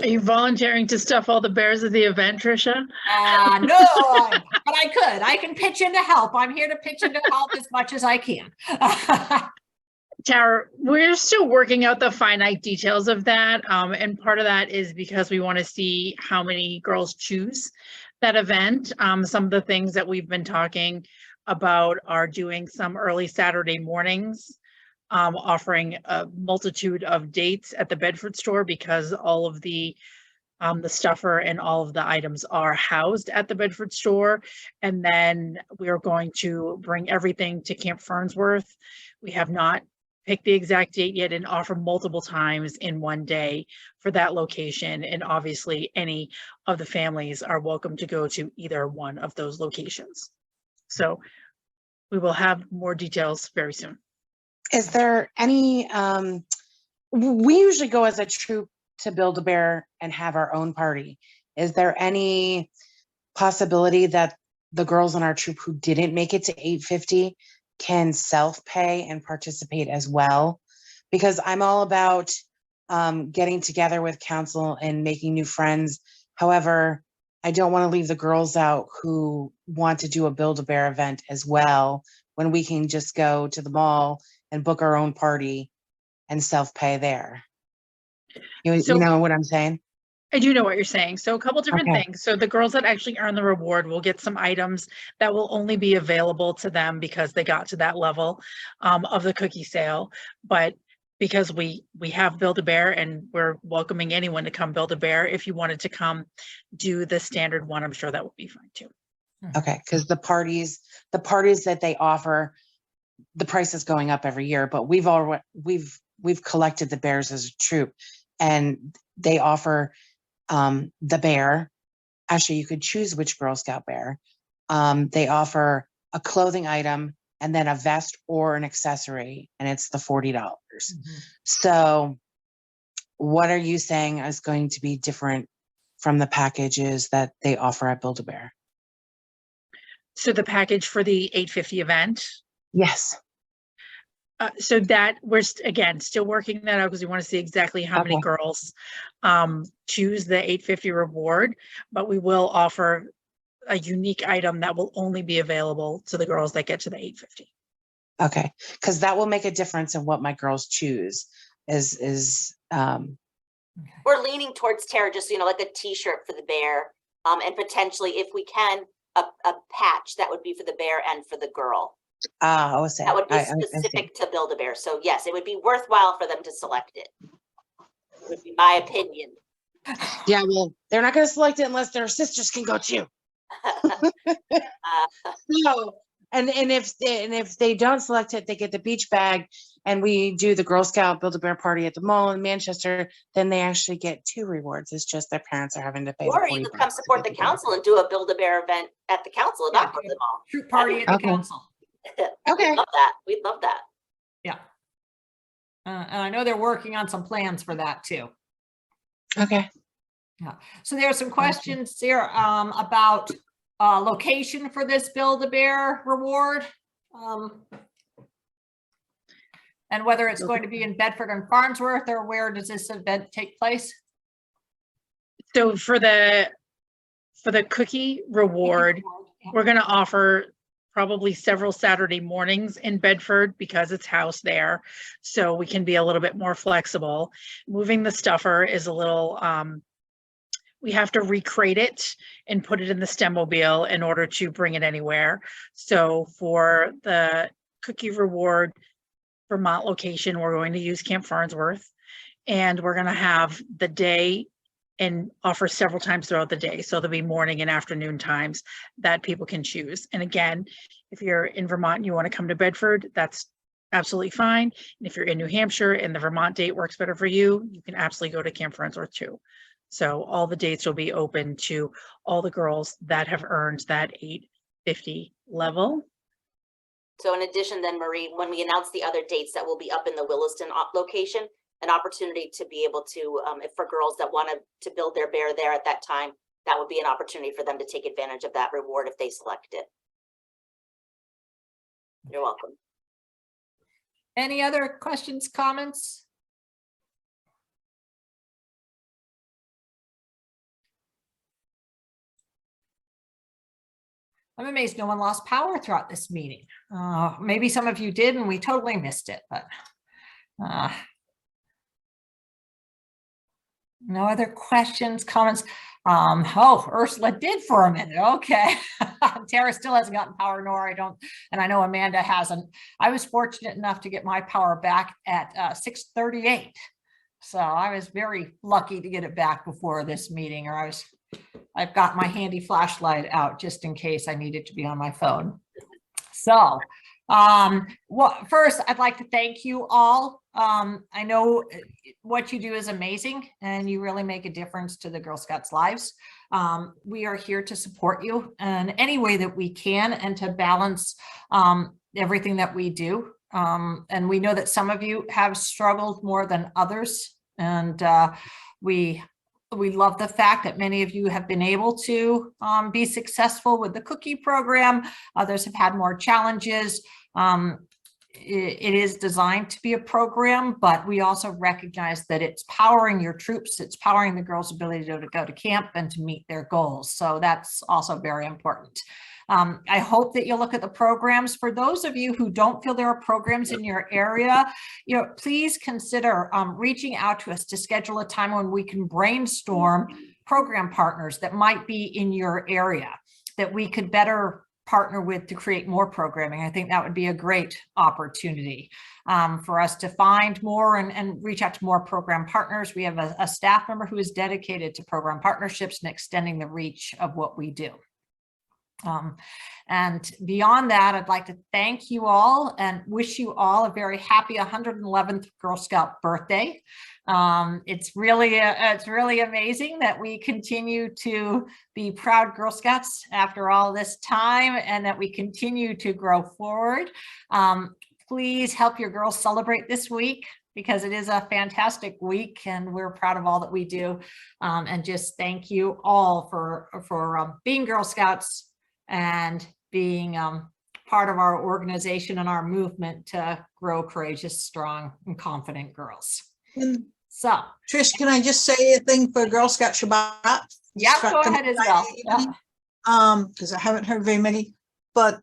Are you volunteering to stuff all the bears at the event, Trisha? No, but I could. I can pitch in to help. I'm here to pitch in to help as much as I can. Tara, we're still working out the finite details of that. And part of that is because we want to see how many girls choose that event. Some of the things that we've been talking about are doing some early Saturday mornings, offering a multitude of dates at the Bedford store because all of the stuffer and all of the items are housed at the Bedford store. And then we are going to bring everything to Camp Fernsworth. We have not picked the exact date yet and offer multiple times in one day for that location. And obviously any of the families are welcome to go to either one of those locations. So we will have more details very soon. Is there any, we usually go as a troop to Build-A-Bear and have our own party. Is there any possibility that the girls on our troop who didn't make it to 850 can self-pay and participate as well? Because I'm all about getting together with council and making new friends. However, I don't want to leave the girls out who want to do a Build-A-Bear event as well, when we can just go to the mall and book our own party and self-pay there. You know what I'm saying? I do know what you're saying. So a couple different things. So the girls that actually earn the reward will get some items that will only be available to them because they got to that level of the cookie sale. But because we have Build-A-Bear and we're welcoming anyone to come Build-A-Bear, if you wanted to come do the standard one, I'm sure that would be fine too. Okay, because the parties that they offer, the price is going up every year, but we've collected the bears as a troop, and they offer the bear. Actually, you could choose which Girl Scout bear. They offer a clothing item and then a vest or an accessory, and it's the $40. So what are you saying is going to be different from the packages that they offer at Build-A-Bear? So the package for the 850 event? Yes. So that we're again still working that out because we want to see exactly how many girls choose the 850 reward, but we will offer a unique item that will only be available to the girls that get to the 850. Okay, because that will make a difference in what my girls choose. We're leaning towards, Tara, just, you know, like a t-shirt for the bear, and potentially, if we can, a patch that would be for the bear and for the girl. Ah, I see. That would be I see. specific to Build-A-Bear. So yes, it would be worthwhile for them to select it. Would be my opinion. Yeah, well, they're not gonna select it unless their sisters can go too. So, and if they don't select it, they get the beach bag, and we do the Girl Scout Build-A-Bear party at the mall in Manchester. Then they actually get 2 rewards. It's just their parents are having to pay. Or the you 40 could come bucks to support get the the bag. council and do a Build-A-Bear event at the council and Yeah, not go to the mall. Troop party at the Okay. council. Okay. We'd love that. We'd love that. Yeah. And I know they're working on some plans for that too. Okay. So there are some questions here about location for this Build-A-Bear reward. And whether it's going to be in Bedford and Farnsworth, or where does this event take place? So for the cookie reward, we're going to offer probably several Saturday mornings in Bedford because it's housed there. So we can be a little bit more flexible. Moving the stuffer is a little, we have to recrate it and put it in the Stemmobile in order to bring it anywhere. So for the cookie reward Vermont location, we're going to use Camp Farnsworth, and we're going to have the day and offer several times throughout the day. So there'll be morning and afternoon times that people can choose. And again, if you're in Vermont and you want to come to Bedford, that's absolutely fine. And if you're in New Hampshire and the Vermont date works better for you, you can absolutely go to Camp Farnsworth too. So all the dates will be open to all the girls that have earned that 850 level. So in addition then, Marie, when we announce the other dates that will be up in the Williston location, an opportunity to be able to, if for girls that want to build their bear there at that time, that would be an opportunity for them to take advantage of that reward if they select it. You're welcome. Any other questions, comments? I'm amazed no one lost power throughout this meeting. Maybe some of you did and we totally missed it, but no other questions, comments. Oh, Ursula did for a minute. Okay. Tara still hasn't gotten power, nor I don't, and I know Amanda hasn't. I was fortunate enough to get my power back at 6:38. So I was very lucky to get it back before this meeting, or I've got my handy flashlight out just in case I needed to be on my phone. So well, first I'd like to thank you all. I know what you do is amazing and you really make a difference to the Girl Scouts lives. We are here to support you in any way that we can and to balance everything that we do. And we know that some of you have struggled more than others, and we love the fact that many of you have been able to be successful with the cookie program. Others have had more challenges. It is designed to be a program, but we also recognize that it's powering your troops. It's powering the girls' ability to go to camp and to meet their goals. So that's also very important. I hope that you'll look at the programs. For those of you who don't feel there are programs in your area, please consider reaching out to us to schedule a time when we can brainstorm program partners that might be in your area that we could better partner with to create more programming. I think that would be a great opportunity for us to find more and reach out to more program partners. We have a staff member who is dedicated to program partnerships and extending the reach of what we do. And beyond that, I'd like to thank you all and wish you all a very happy 111th Girl Scout birthday. It's really amazing that we continue to be proud Girl Scouts after all this time and that we continue to grow forward. Please help your girls celebrate this week, because it is a fantastic week and we're proud of all that we do. And just thank you all for being Girl Scouts and being part of our organization and our movement to grow courageous, strong, and confident girls. And So, Trish, can I just say a thing for Girl Scout Shabbat? yeah, go ahead as well. Yeah. Because I haven't heard very many, but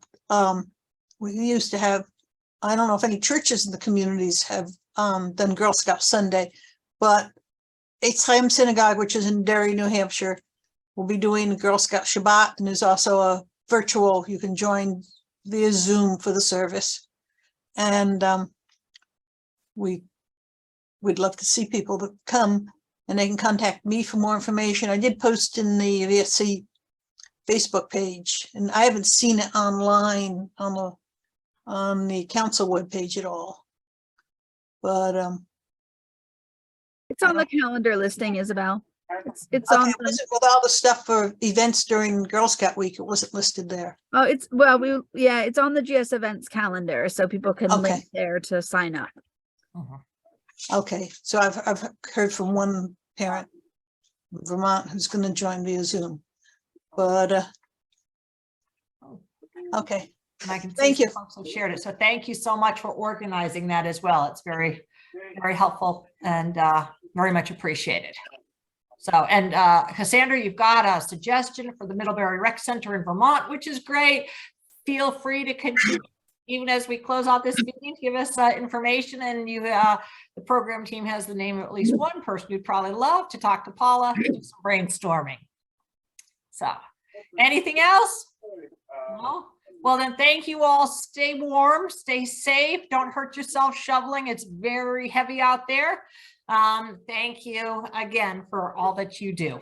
we used to have, I don't know if any churches in the communities have done Girl Scout Sunday, but Eitz Chaim Synagogue, which is in Derry, New Hampshire, will be doing Girl Scout Shabbat, and there's also a virtual, you can join via Zoom for the service. And we'd love to see people that come, and they can contact me for more information. I did post in the VSC Facebook page, and I haven't seen it online on the council webpage at all. But It's on the calendar listing, Isabel. It's on okay, the, with all the stuff for events during Girl Scout week, it wasn't listed there. oh, it's on the GS events calendar, so people can Okay. link there to sign up. Okay, so I've heard from one parent in Vermont who's going to join via Zoom, but okay. And I can see Thank you. some folks have shared it. So thank you so much for organizing that as well. It's very, very helpful and very much appreciated. So, and Cassandra, you've got a suggestion for the Middlebury Rec Center in Vermont, which is great. Feel free to continue, even as we close out this meeting, give us information, and you, the program team has the name of at least one person you'd probably love to talk to Paula, do some brainstorming. So, anything else? No? Well, then thank you all. Stay warm, stay safe. Don't hurt yourself shoveling. It's very heavy out there. Thank you again for all that you do.